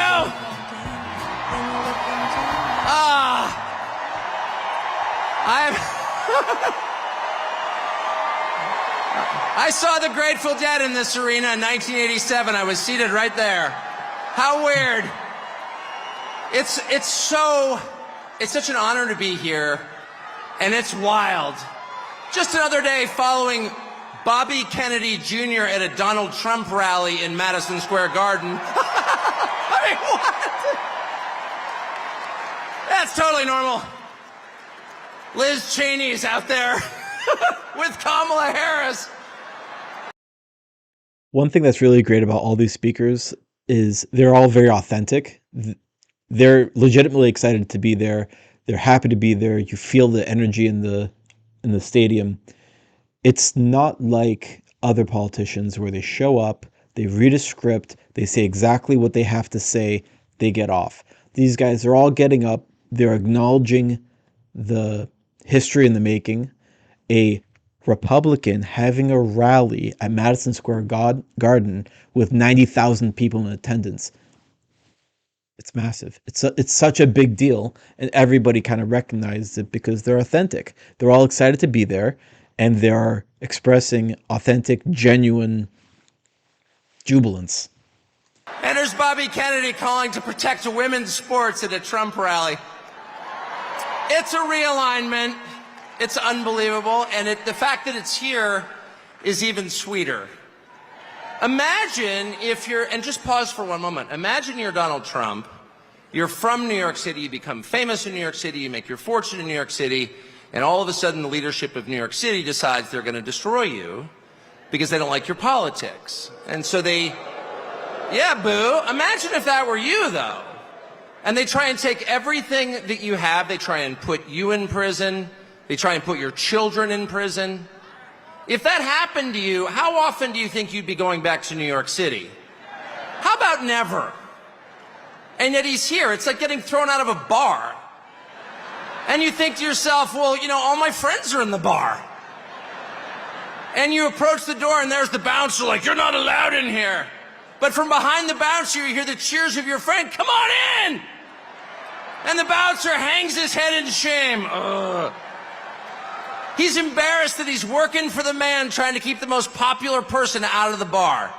I saw the Grateful Dead in this arena in 1987. I was seated right there. How weird. It's such an honor to be here, and it's wild. Just another day following Bobby Kennedy Jr. at a Donald Trump rally in Madison Square Garden. I mean, what? That's totally normal. Liz Cheney's out there with Kamala Harris. One thing that's really great about all these speakers is they're all very authentic. They're legitimately excited to be there. They're happy to be there. You feel the energy in the stadium. It's not like other politicians where they show up, they read a script, they say exactly what they have to say, they get off. These guys are all getting up, they're acknowledging the history in the making. A Republican having a rally at Madison Square Garden with 90,000 people in attendance. It's massive. It's such a big deal, and everybody kind of recognizes it because they're authentic. They're all excited to be there, and they're expressing authentic, genuine jubilance. And there's Bobby Kennedy calling to protect women's sports at a Trump rally. It's a realignment. It's unbelievable, and the fact that it's here is even sweeter. Imagine if you're, and just pause for one moment, imagine you're Donald Trump, you're from New York City, you become famous in New York City, you make your fortune in New York City, and all of a sudden the leadership of New York City decides they're going to destroy you because they don't like your politics. And so yeah, boo. Imagine if that were you, though. And they try and take everything that you have, they try and put you in prison, they try and put your children in prison. If that happened to you, how often do you think you'd be going back to New York City? How about never? And yet he's here. It's like getting thrown out of a bar. And you think to yourself, well, you know, all my friends are in the bar. And you approach the door and there's the bouncer like, you're not allowed in here. But from behind the bouncer, you hear the cheers of your friend, come on in! And the bouncer hangs his head in shame. Ugh. He's embarrassed that he's working for the man trying to keep the most popular person out of the bar.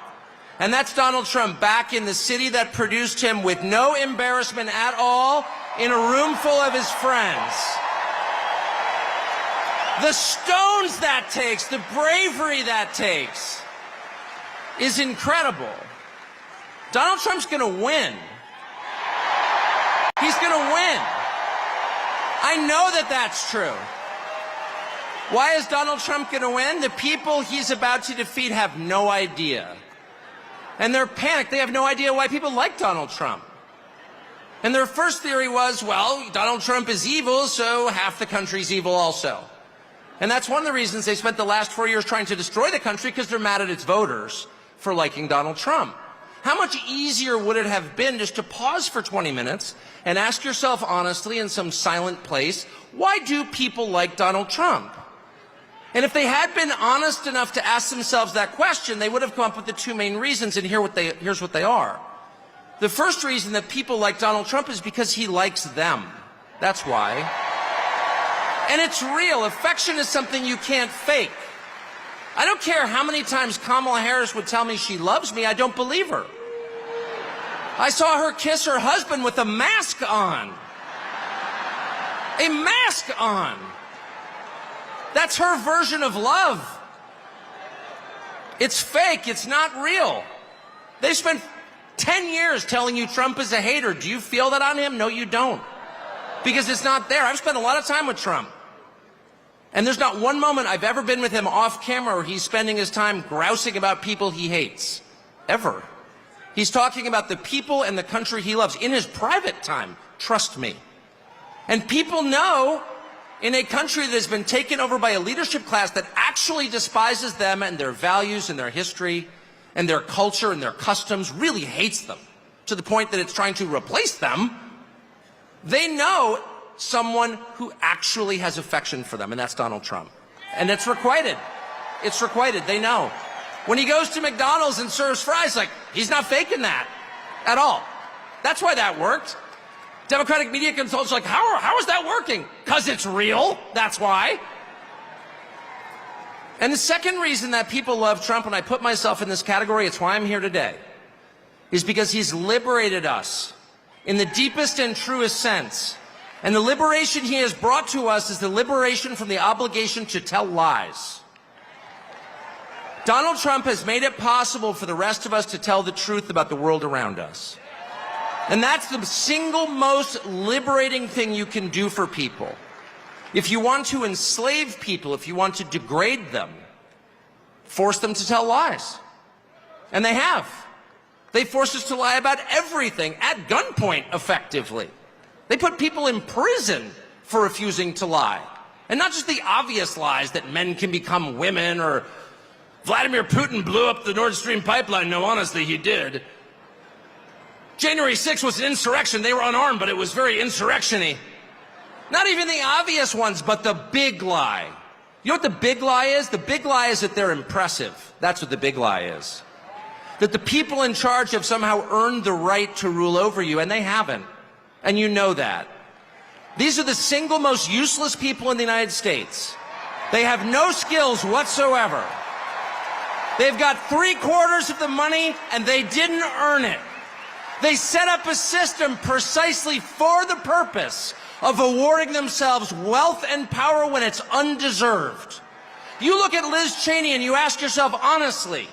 And that's Donald Trump back in the city that produced him with no embarrassment at all, in a room full of his friends. The stones that takes, the bravery that takes, is incredible. Donald Trump's gonna win. He's gonna win. I know that that's true. Why is Donald Trump gonna win? The people he's about to defeat have no idea. And they're panicked. They have no idea why people like Donald Trump. And their first theory was, well, Donald Trump is evil, so half the country's evil also. And that's one of the reasons they spent the last 4 years trying to destroy the country, because they're mad at its voters for liking Donald Trump. How much easier would it have been just to pause for 20 minutes and ask yourself honestly in some silent place, why do people like Donald Trump? And if they had been honest enough to ask themselves that question, they would have come up with the two main reasons, and here's what they are. The first reason that people like Donald Trump is because he likes them. That's why. And it's real. Affection is something you can't fake. I don't care how many times Kamala Harris would tell me she loves me, I don't believe her. I saw her kiss her husband with a mask on. A mask on. That's her version of love. It's fake. It's not real. They spent 10 years telling you Trump is a hater. Do you feel that on him? No, you don't. Because it's not there. I've spent a lot of time with Trump. And there's not one moment I've ever been with him off camera where he's spending his time grousing about people he hates. Ever. He's talking about the people and the country he loves in his private time. Trust me. And people know, in a country that has been taken over by a leadership class that actually despises them and their values and their history and their culture and their customs, really hates them to the point that it's trying to replace them, they know someone who actually has affection for them, and that's Donald Trump. And it's requited. It's requited. They know. When he goes to McDonald's and serves fries, like, he's not faking that at all. That's why that worked. Democratic media consultants are like, how is that working? Because it's real. That's why. And the second reason that people love Trump, and I put myself in this category, it's why I'm here today, is because he's liberated us in the deepest and truest sense. And the liberation he has brought to us is the liberation from the obligation to tell lies. Donald Trump has made it possible for the rest of us to tell the truth about the world around us. And that's the single most liberating thing you can do for people. If you want to enslave people, if you want to degrade them, force them to tell lies. And they have. They forced us to lie about everything at gunpoint, effectively. They put people in prison for refusing to lie. And not just the obvious lies that men can become women, or Vladimir Putin blew up the Nord Stream pipeline. No, honestly, he did. January 6th was an insurrection. They were unarmed, but it was very insurrection-y. Not even the obvious ones, but the big lie. You know what the big lie is? The big lie is that they're impressive. That's what the big lie is. That the people in charge have somehow earned the right to rule over you, and they haven't. And you know that. These are the single most useless people in the United States. They have no skills whatsoever. They've got 3/4 of the money, and they didn't earn it. They set up a system precisely for the purpose of awarding themselves wealth and power when it's undeserved. You look at Liz Cheney and you ask yourself honestly,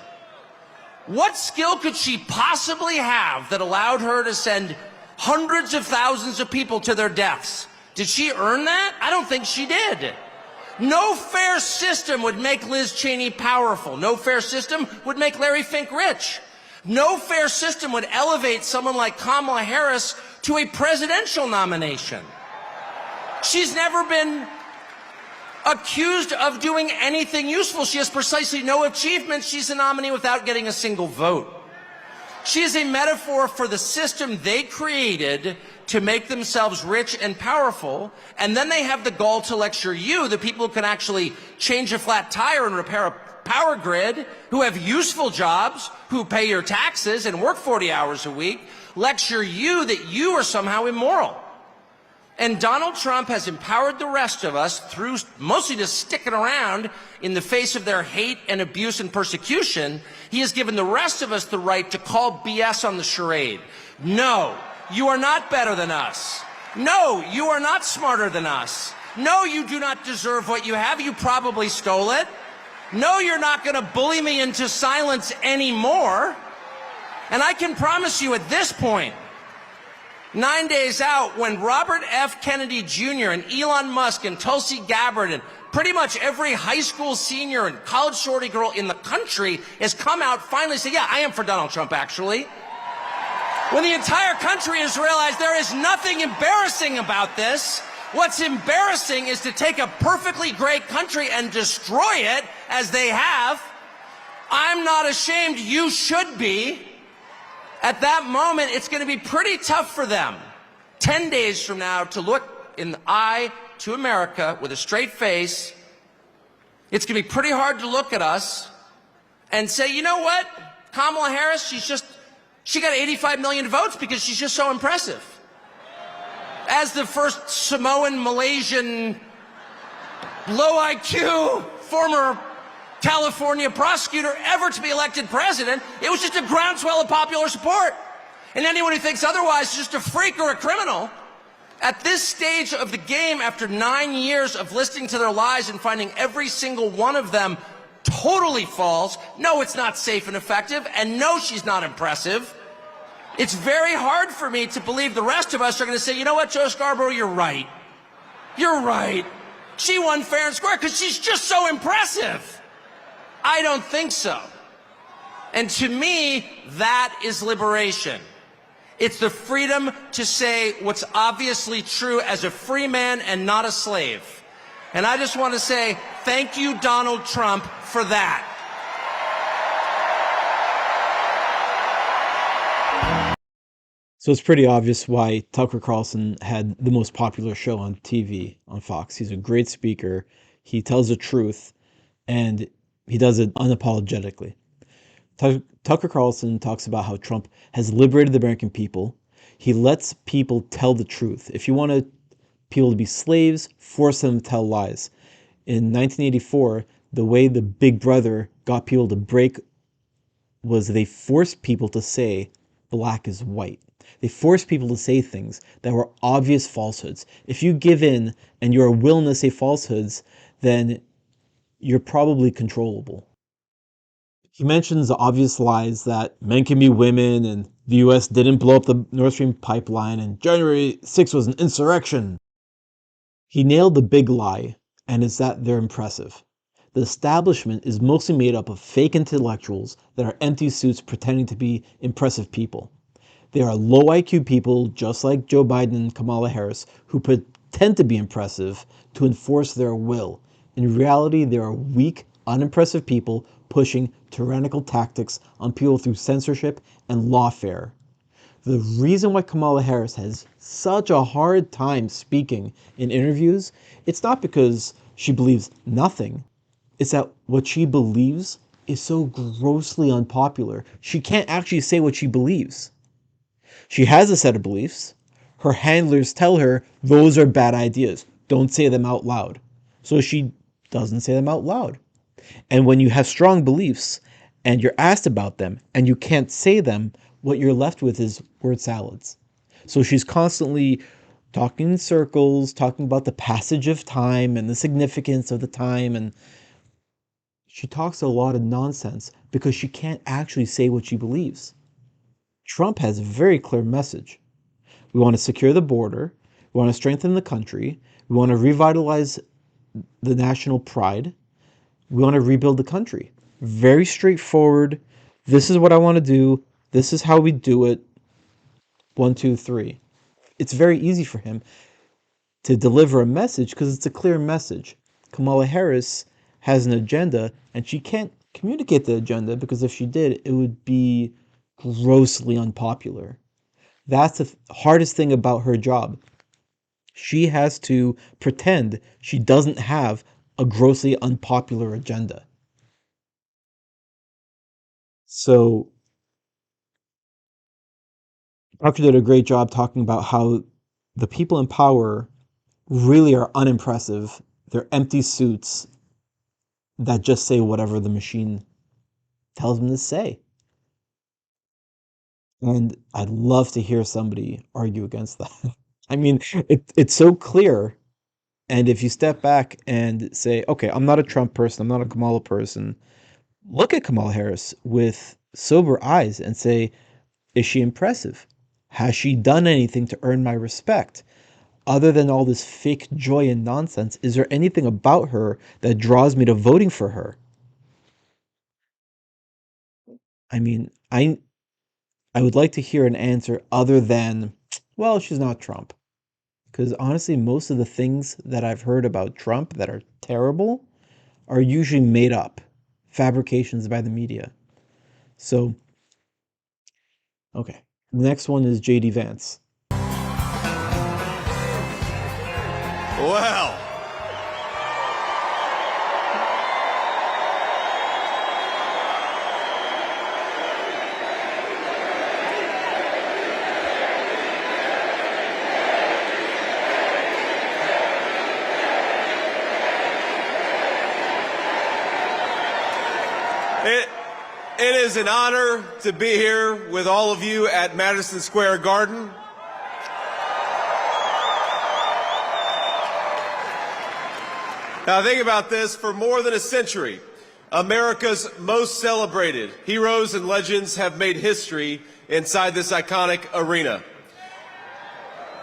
what skill could she possibly have that allowed her to send hundreds of thousands of people to their deaths? Did she earn that? I don't think she did. No fair system would make Liz Cheney powerful. No fair system would make Larry Fink rich. No fair system would elevate someone like Kamala Harris to a presidential nomination. She's never been accused of doing anything useful. She has precisely no achievements. She's a nominee without getting a single vote. She is a metaphor for the system they created to make themselves rich and powerful, and then they have the gall to lecture you, the people who can actually change a flat tire and repair a power grid, who have useful jobs, who pay your taxes and work 40 hours a week, lecture you that you are somehow immoral. And Donald Trump has empowered the rest of us through mostly just sticking around in the face of their hate and abuse and persecution. He has given the rest of us the right to call BS on the charade. No, you are not better than us. No, you are not smarter than us. No, you do not deserve what you have. You probably stole it. No, you're not going to bully me into silence anymore. And I can promise you at this point, 9 days out, when Robert F. Kennedy Jr. and Elon Musk and Tulsi Gabbard and pretty much every high school senior and college shorty girl in the country has come out finally say, yeah, I am for Donald Trump, actually. When the entire country has realized there is nothing embarrassing about this, what's embarrassing is to take a perfectly great country and destroy it, as they have. I'm not ashamed. You should be. At that moment, it's going to be pretty tough for them 10 days from now to look in the eye to America with a straight face. It's going to be pretty hard to look at us and say, you know what? Kamala Harris, she got 85 million votes because she's just so impressive. As the first Samoan, Malaysian, low IQ, former California prosecutor ever to be elected president, it was just a groundswell of popular support. And anyone who thinks otherwise is just a freak or a criminal. At this stage of the game, after 9 years of listening to their lies and finding every single one of them totally false, no, it's not safe and effective, and no, she's not impressive. It's very hard for me to believe the rest of us are going to say, you know what, Joe Scarborough, you're right. You're right. She won fair and square because she's just so impressive. I don't think so. And to me, that is liberation. It's the freedom to say what's obviously true as a free man and not a slave. And I just want to say thank you, Donald Trump, for that. So it's pretty obvious why Tucker Carlson had the most popular show on TV on Fox. He's a great speaker. He tells the truth, and he does it unapologetically. Tucker Carlson talks about how Trump has liberated the American people. He lets people tell the truth. If you want people to be slaves, force them to tell lies. In 1984, the way the Big Brother got people to break was they forced people to say black is white. They forced people to say things that were obvious falsehoods. If you give in and you're willing to say falsehoods, then you're probably controllable. He mentions the obvious lies that men can be women and the US didn't blow up the Nord Stream pipeline and January 6th was an insurrection. He nailed the big lie, and it's that they're impressive. The establishment is mostly made up of fake intellectuals that are empty suits pretending to be impressive people. They are low IQ people just like Joe Biden and Kamala Harris who pretend to be impressive to enforce their will. In reality, they are weak, unimpressive people pushing tyrannical tactics on people through censorship and lawfare. The reason why Kamala Harris has such a hard time speaking in interviews, it's not because she believes nothing. It's that what she believes is so grossly unpopular. She can't actually say what she believes. She has a set of beliefs. Her handlers tell her those are bad ideas. Don't say them out loud. So she doesn't say them out loud. And when you have strong beliefs and you're asked about them and you can't say them, what you're left with is word salads. So she's constantly talking in circles, talking about the passage of time and the significance of the time. And she talks a lot of nonsense because she can't actually say what she believes. Trump has a very clear message. We want to secure the border. We want to strengthen the country. We want to revitalize the national pride. We want to rebuild the country. Very straightforward. This is what I want to do. This is how we do it. 1, 2, 3. It's very easy for him to deliver a message because it's a clear message. Kamala Harris has an agenda and she can't communicate the agenda because if she did, it would be grossly unpopular. That's the hardest thing about her job. She has to pretend she doesn't have a grossly unpopular agenda. So Tucker did a great job talking about how the people in power really are unimpressive. They're empty suits that just say whatever the machine tells them to say. And I'd love to hear somebody argue against that. I mean, it's so clear. And if you step back and say, okay, I'm not a Trump person, I'm not a Kamala person, look at Kamala Harris with sober eyes and say, is she impressive? Has she done anything to earn my respect? Other than all this fake joy and nonsense, is there anything about her that draws me to voting for her? I mean, I would like to hear an answer other than, well, she's not Trump. Because honestly, most of the things that I've heard about Trump that are terrible are usually made up, fabrications by the media. So, okay. The next one is JD Vance. Well, it is an honor to be here with all of you at Madison Square Garden. Now think about this. For more than a century, America's most celebrated heroes and legends have made history inside this iconic arena.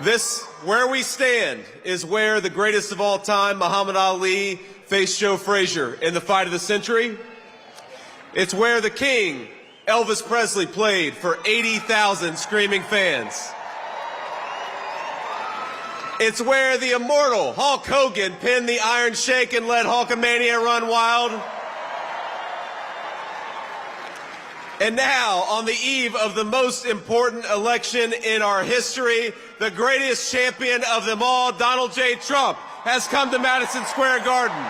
This, where we stand, is where the greatest of all time, Muhammad Ali, faced Joe Frazier in the fight of the century. It's where the King, Elvis Presley, played for 80,000 screaming fans. It's where the immortal Hulk Hogan pinned the Iron Sheik and let Hulkamania run wild. And now, on the eve of the most important election in our history, the greatest champion of them all, Donald J. Trump, has come to Madison Square Garden.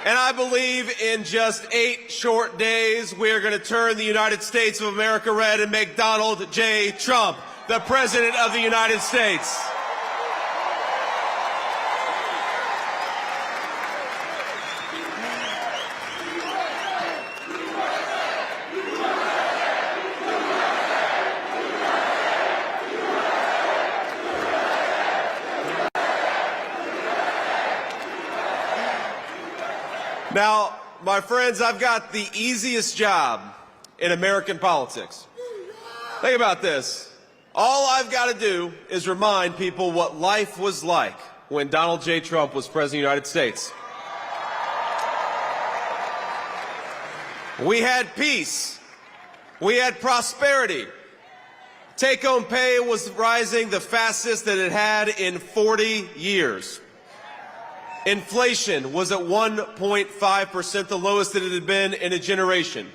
And I believe in just 8 short days, we are going to turn the United States of America red and make Donald J. Trump the President of the United States. Now, my friends, I've got the easiest job in American politics. Think about this. All I've got to do is remind people what life was like when Donald J. Trump was President of the United States. We had peace. We had prosperity. Take-home pay was rising the fastest that it had in 40 years. Inflation was at 1.5%, the lowest that it had been in a generation.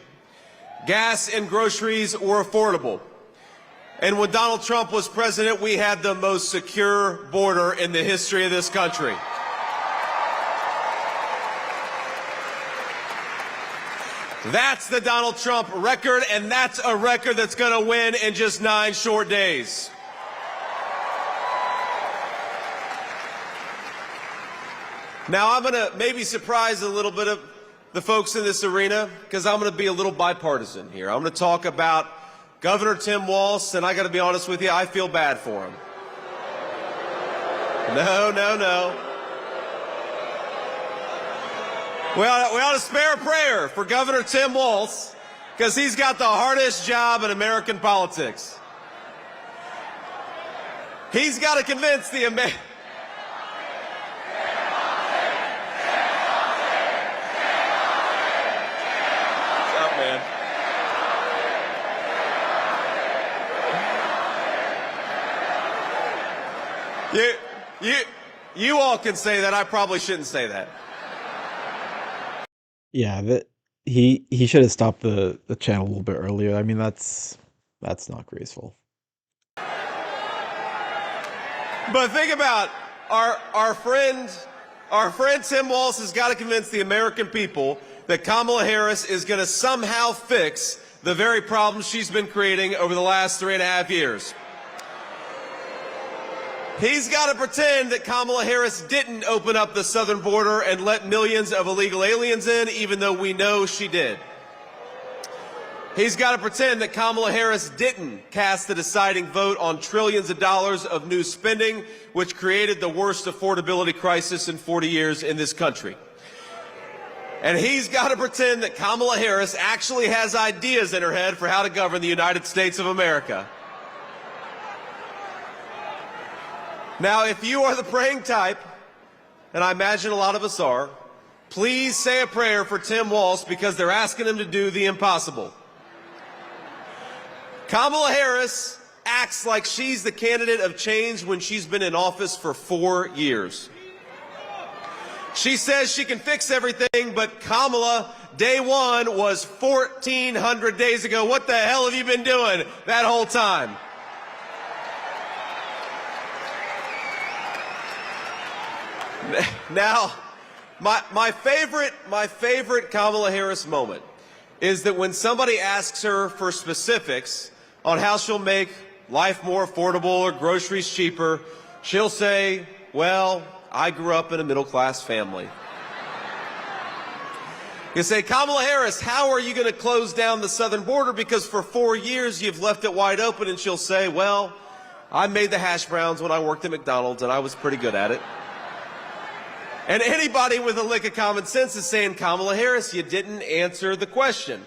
Gas and groceries were affordable. And when Donald Trump was president, we had the most secure border in the history of this country. That's the Donald Trump record, and that's a record that's going to win in just 9 short days. Now, I'm going to maybe surprise a little bit of the folks in this arena because I'm going to be a little bipartisan here. I'm going to talk about Governor Tim Walz, and I got to be honest with you, I feel bad for him. No. We ought to spare a prayer for Governor Tim Walz because he's got the hardest job in American politics. He's got to convince the American... You all can say that. I probably shouldn't say that. Yeah, he should have stopped the channel a little bit earlier. I mean, that's not graceful. But think about our friend Tim Walz has got to convince the American people that Kamala Harris is going to somehow fix the very problems she's been creating over the last 3.5 years. He's got to pretend that Kamala Harris didn't open up the southern border and let millions of illegal aliens in, even though we know she did. He's got to pretend that Kamala Harris didn't cast the deciding vote on trillions of dollars of new spending, which created the worst affordability crisis in 40 years in this country. And he's got to pretend that Kamala Harris actually has ideas in her head for how to govern the United States of America. Now, if you are the praying type, and I imagine a lot of us are, please say a prayer for Tim Walz because they're asking him to do the impossible. Kamala Harris acts like she's the candidate of change when she's been in office for 4 years. She says she can fix everything, but Kamala, day one was 1,400 days ago. What the hell have you been doing that whole time? Now, my favorite Kamala Harris moment is that when somebody asks her for specifics on how she'll make life more affordable or groceries cheaper, she'll say, well, I grew up in a middle-class family. You say, Kamala Harris, how are you going to close down the southern border? Because for 4 years you've left it wide open. And she'll say, well, I made the hash browns when I worked at McDonald's and I was pretty good at it. And anybody with a lick of common sense is saying, Kamala Harris, you didn't answer the question.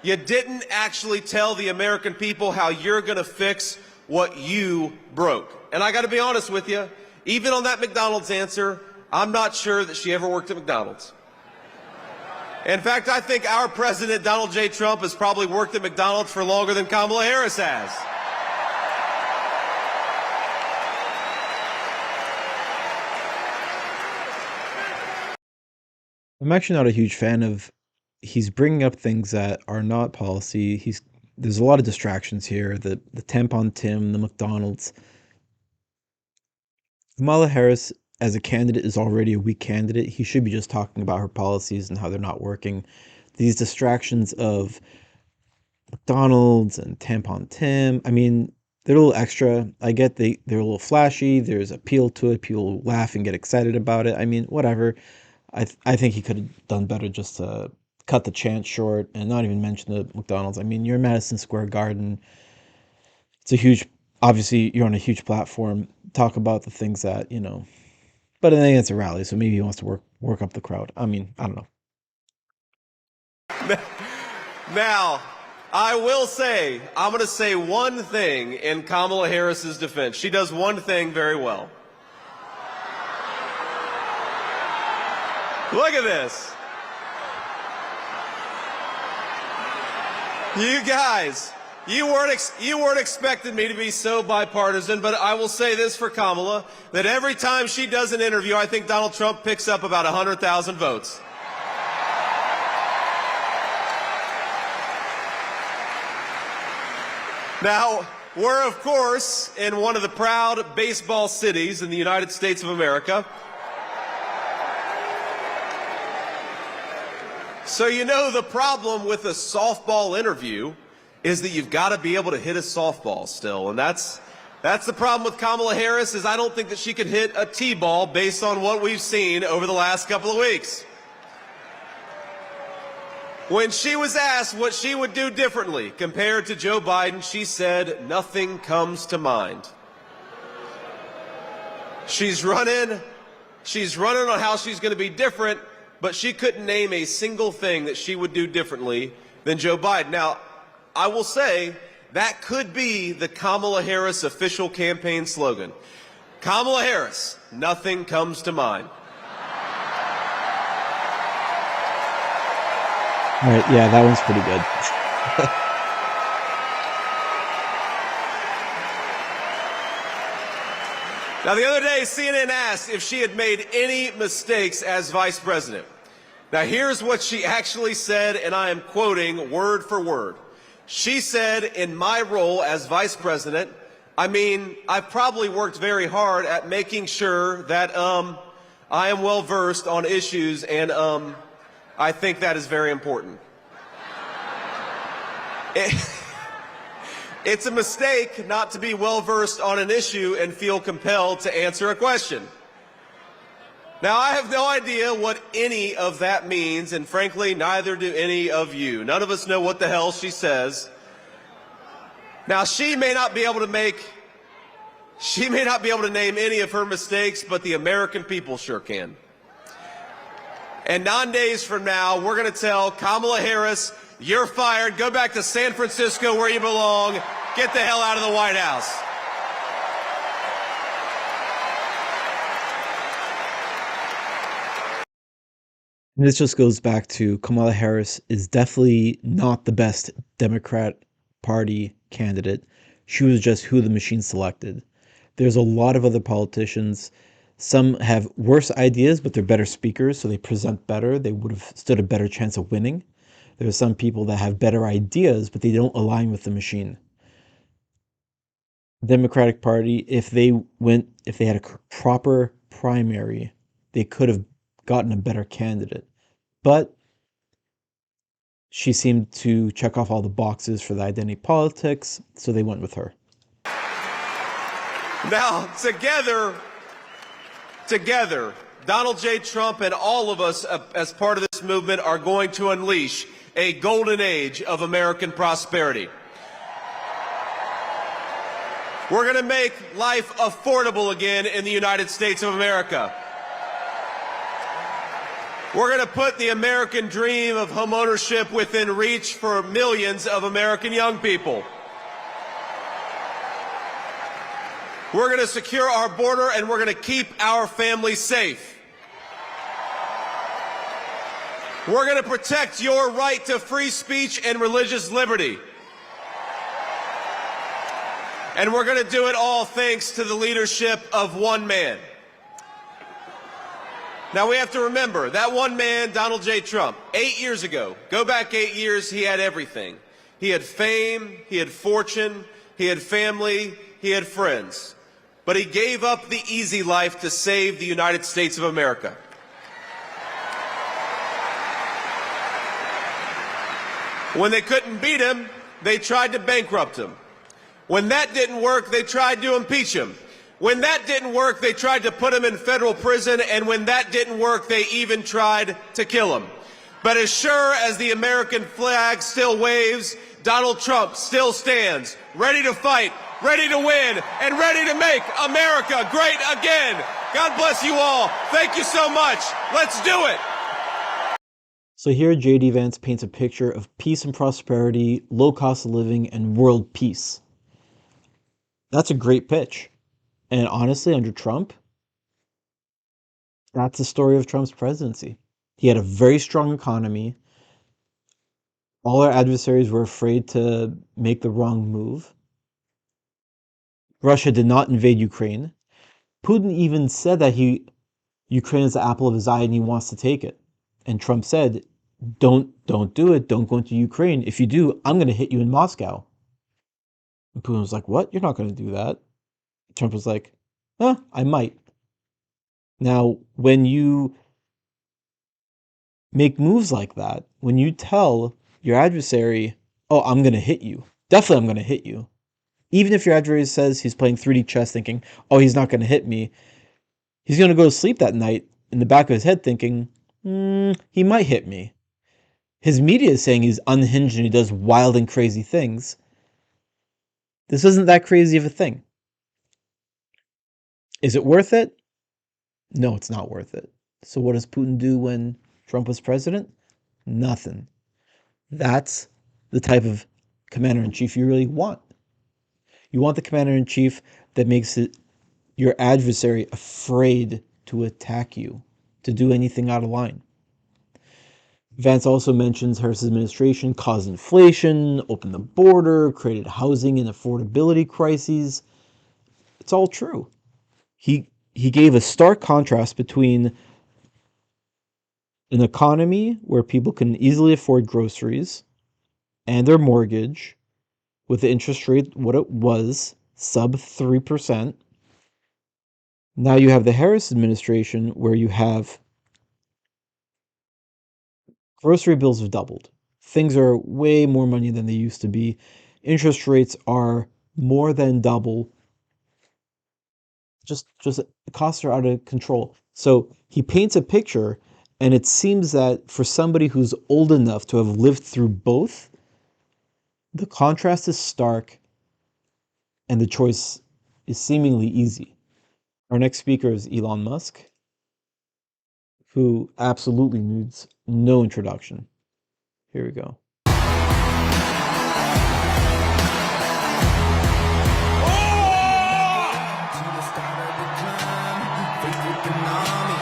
You didn't actually tell the American people how you're going to fix what you broke. And I got to be honest with you, even on that McDonald's answer, I'm not sure that she ever worked at McDonald's. In fact, I think our president, Donald J. Trump, has probably worked at McDonald's for longer than Kamala Harris has. I'm actually not a huge fan of. He's bringing up things that are not policy. There's a lot of distractions here. The tampon Tim, the McDonald's. Kamala Harris, as a candidate, is already a weak candidate. He should be just talking about her policies and how they're not working. These distractions of McDonald's and tampon Tim, I mean, they're a little extra. I get they're a little flashy. There's appeal to it. People laugh and get excited about it. I mean, whatever. I think he could have done better just to cut the chant short and not even mention the McDonald's. I mean, you're in Madison Square Garden. It's a huge, obviously you're on a huge platform. Talk about the things that, but I think it's a rally, so maybe he wants to work up the crowd. I mean, I don't know. Now, I will say, I'm going to say one thing in Kamala Harris's defense. She does one thing very well. Look at this. You guys, you weren't expecting me to be so bipartisan, but I will say this for Kamala, that every time she does an interview, I think Donald Trump picks up about 100,000 votes. Now, we're, of course, in one of the proud baseball cities in the United States of America. So the problem with a softball interview is that you've got to be able to hit a softball still. And that's the problem with Kamala Harris, is I don't think that she could hit a T-ball based on what we've seen over the last couple of weeks. When she was asked what she would do differently compared to Joe Biden, she said, nothing comes to mind. She's running on how she's going to be different, but she couldn't name a single thing that she would do differently than Joe Biden. Now, I will say that could be the Kamala Harris official campaign slogan. Kamala Harris, nothing comes to mind. All right, yeah, that one's pretty good. Now, the other day, CNN asked if she had made any mistakes as vice president. Now, here's what she actually said, and I am quoting word for word. She said, in my role as vice president, I mean, I've probably worked very hard at making sure that I am well versed on issues, and I think that is very important. It's a mistake not to be well versed on an issue and feel compelled to answer a question. Now, I have no idea what any of that means, and frankly, neither do any of you. None of us know what the hell she says. Now, she may not be able to name any of her mistakes, but the American people sure can. And 9 days from now, we're going to tell Kamala Harris, you're fired, go back to San Francisco where you belong, get the hell out of the White House. And this just goes back to Kamala Harris is definitely not the best Democrat Party candidate. She was just who the machine selected. There's a lot of other politicians. Some have worse ideas, but they're better speakers, so they present better. They would have stood a better chance of winning. There are some people that have better ideas, but they don't align with the machine. Democratic Party, if they had a proper primary, they could have gotten a better candidate. But she seemed to check off all the boxes for the identity politics, so they went with her. Now, together, Donald J. Trump and all of us as part of this movement are going to unleash a golden age of American prosperity. We're going to make life affordable again in the United States of America. We're going to put the American dream of homeownership within reach for millions of American young people. We're going to secure our border, and we're going to keep our families safe. We're going to protect your right to free speech and religious liberty. And we're going to do it all thanks to the leadership of one man. Now, we have to remember, that one man, Donald J. Trump, 8 years ago, go back 8 years, he had everything. He had fame, he had fortune, he had family, he had friends. But he gave up the easy life to save the United States of America. When they couldn't beat him, they tried to bankrupt him. When that didn't work, they tried to impeach him. When that didn't work, they tried to put him in federal prison, and when that didn't work, they even tried to kill him. But as sure as the American flag still waves, Donald Trump still stands, ready to fight, ready to win, and ready to make America great again. God bless you all. Thank you so much. Let's do it. So here J.D. Vance paints a picture of peace and prosperity, low cost of living, and world peace. That's a great pitch. And honestly, under Trump, that's the story of Trump's presidency. He had a very strong economy. All our adversaries were afraid to make the wrong move. Russia did not invade Ukraine. Putin even said that Ukraine is the apple of his eye and he wants to take it. And Trump said, don't do it. Don't go into Ukraine. If you do, I'm going to hit you in Moscow. And Putin was like, what? You're not going to do that. Trump was like, I might. Now, when you make moves like that, when you tell your adversary, oh, I'm going to hit you. Definitely I'm going to hit you. Even if your adversary says he's playing 3D chess thinking, oh, he's not going to hit me. He's going to go to sleep that night in the back of his head thinking, he might hit me. His media is saying he's unhinged and he does wild and crazy things. This isn't that crazy of a thing. Is it worth it? No, it's not worth it. So what does Putin do when Trump was president? Nothing. That's the type of commander-in-chief you really want. You want the commander-in-chief that makes your adversary afraid to attack you, to do anything out of line. Vance also mentions Harris's administration caused inflation, opened the border, created housing and affordability crises. It's all true. He gave a stark contrast between an economy where people can easily afford groceries and their mortgage with the interest rate what it was sub 3%. Now you have the Harris administration, where you have grocery bills have doubled. Things are way more money than they used to be. Interest rates are more than double. Just costs are out of control. So he paints a picture, and it seems that for somebody who's old enough to have lived through both, the contrast is stark and the choice is seemingly easy. Our next speaker is Elon Musk, who absolutely needs no introduction. Here we go.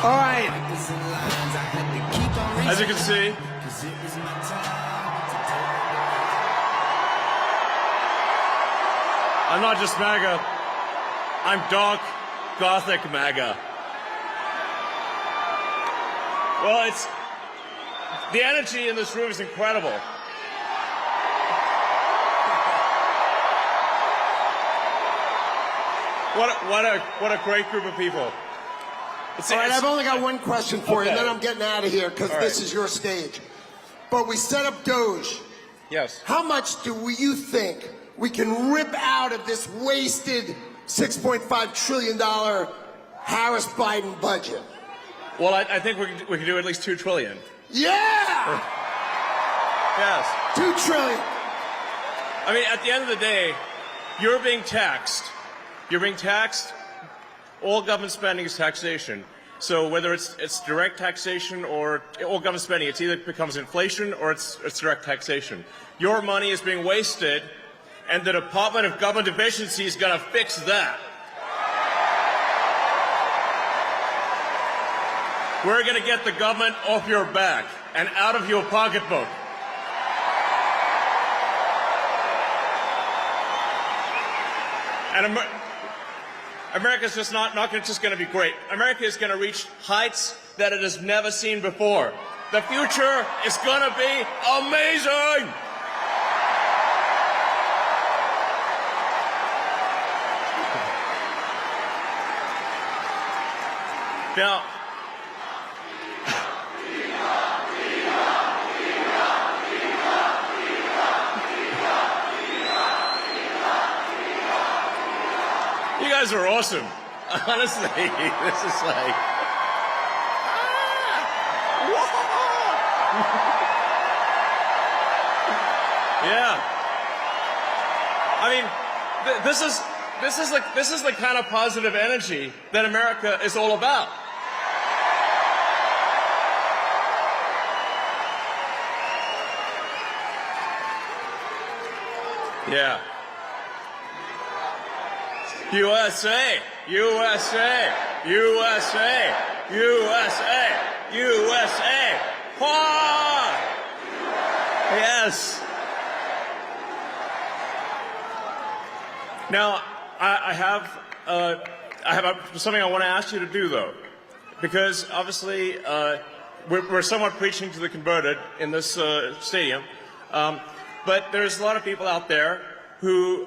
All right. As you can see, I'm not just MAGA, I'm dark, gothic MAGA. Well, the energy in this room is incredible. What a great group of people. All right, I've only got one question for you, and then I'm getting out of here because this is your stage. But we set up Doge. Yes. How much do you think we can rip out of this wasted $6.5 trillion Harris-Biden budget? Well, I think we can do at least $2 trillion. Yeah! Yes. $2 trillion. I mean, at the end of the day, you're being taxed. You're being taxed. All government spending is taxation. So whether it's direct taxation or all government spending, it either becomes inflation or it's direct taxation. Your money is being wasted, and the Department of Government Efficiency is going to fix that. We're going to get the government off your back and out of your pocketbook. And America's just not just going to be great. America is going to reach heights that it has never seen before. The future is going to be amazing. Now, you guys are awesome. Honestly, this is like... Yeah. I mean, this is the kind of positive energy that America is all about. Yeah. USA, USA, USA, USA, USA. Ah! Yes. Now, I have something I want to ask you to do, though, because obviously we're somewhat preaching to the converted in this stadium, but there's a lot of people out there who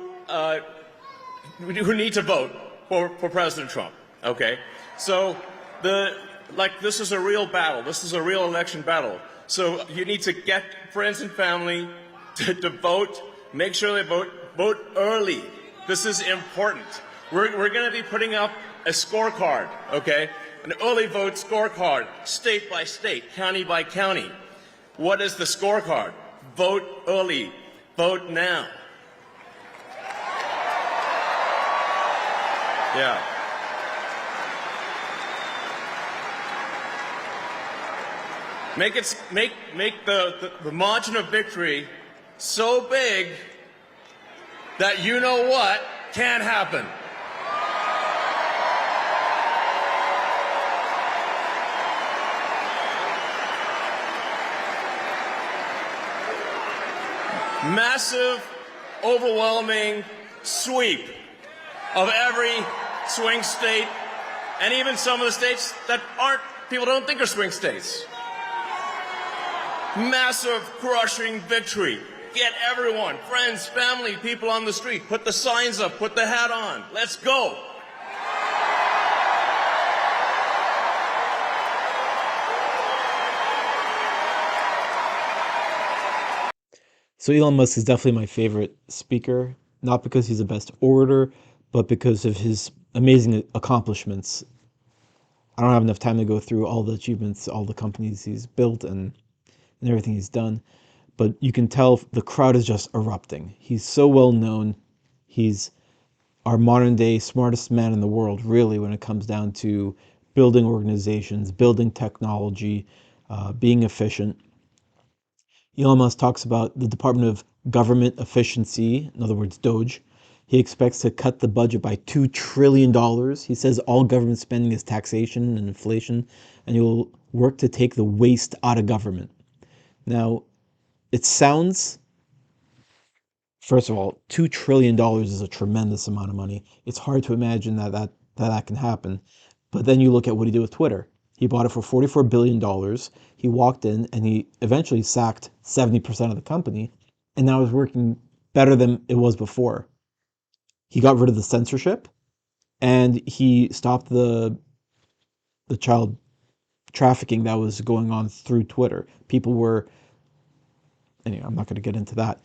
need to vote for President Trump. Okay, so this is a real battle. This is a real election battle. So you need to get friends and family to vote. Make sure they vote early. This is important. We're going to be putting up a scorecard, okay? An early vote scorecard, state by state, county by county. What is the scorecard? Vote early. Vote now. Yeah. Make the margin of victory so big that you know what can happen. Massive, overwhelming sweep of every swing state, and even some of the states that people don't think are swing states. Massive, crushing victory Get everyone, friends, family, people on the street. Put the signs up, put the hat on. Let's go. So Elon Musk is definitely my favorite speaker, not because he's the best orator, but because of his amazing accomplishments. I don't have enough time to go through all the achievements, all the companies he's built and everything he's done. But you can tell the crowd is just erupting. He's so well known. He's our modern day smartest man in the world, really, when it comes down to building organizations, building technology, being efficient. Elon Musk talks about the Department of Government Efficiency, in other words, Doge. He expects to cut the budget by $2 trillion. He says all government spending is taxation and inflation, and he will work to take the waste out of government. Now, it sounds, first of all, $2 trillion is a tremendous amount of money. It's hard to imagine that can happen. But then you look at what he did with Twitter. He bought it for $44 billion. He walked in and he eventually sacked 70% of the company. And now it's working better than it was before. He got rid of the censorship and he stopped the child trafficking that was going on through Twitter. People were, anyway, I'm not going to get into that.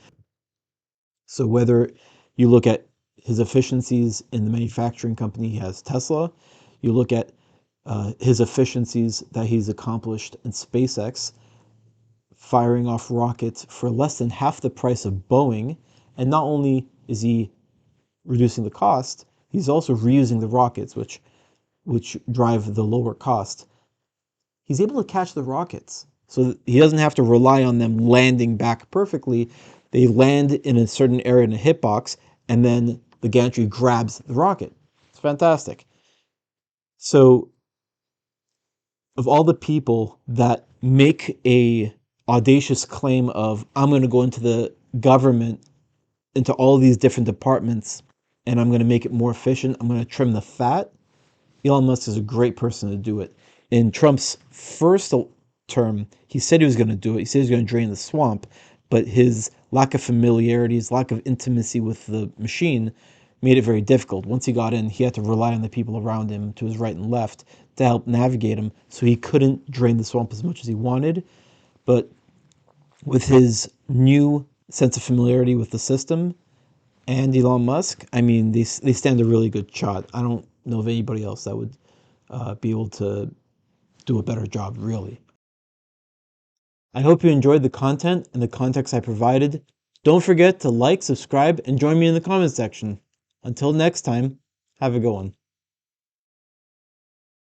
So whether you look at his efficiencies in the manufacturing company, he has Tesla. You look at his efficiencies that he's accomplished in SpaceX, firing off rockets for less than half the price of Boeing. And not only is he reducing the cost, he's also reusing the rockets, which drive the lower cost. He's able to catch the rockets, so that he doesn't have to rely on them landing back perfectly. They land in a certain area in a hitbox, and then the gantry grabs the rocket. It's fantastic. So, of all the people that make a audacious claim of, I'm going to go into the government, into all these different departments, and I'm going to make it more efficient, I'm going to trim the fat, Elon Musk is a great person to do it. In Trump's first term, he said he was going to do it. He said he was going to drain the swamp, but his lack of familiarity, his lack of intimacy with the machine made it very difficult. Once he got in, he had to rely on the people around him to his right and left to help navigate him, so he couldn't drain the swamp as much as he wanted. But with his new sense of familiarity with the system and Elon Musk, I mean, they stand a really good shot. I don't know of anybody else that would be able to do a better job, really. I hope you enjoyed the content and the context I provided. Don't forget to like, subscribe, and join me in the comments section. Until next time, have a good one.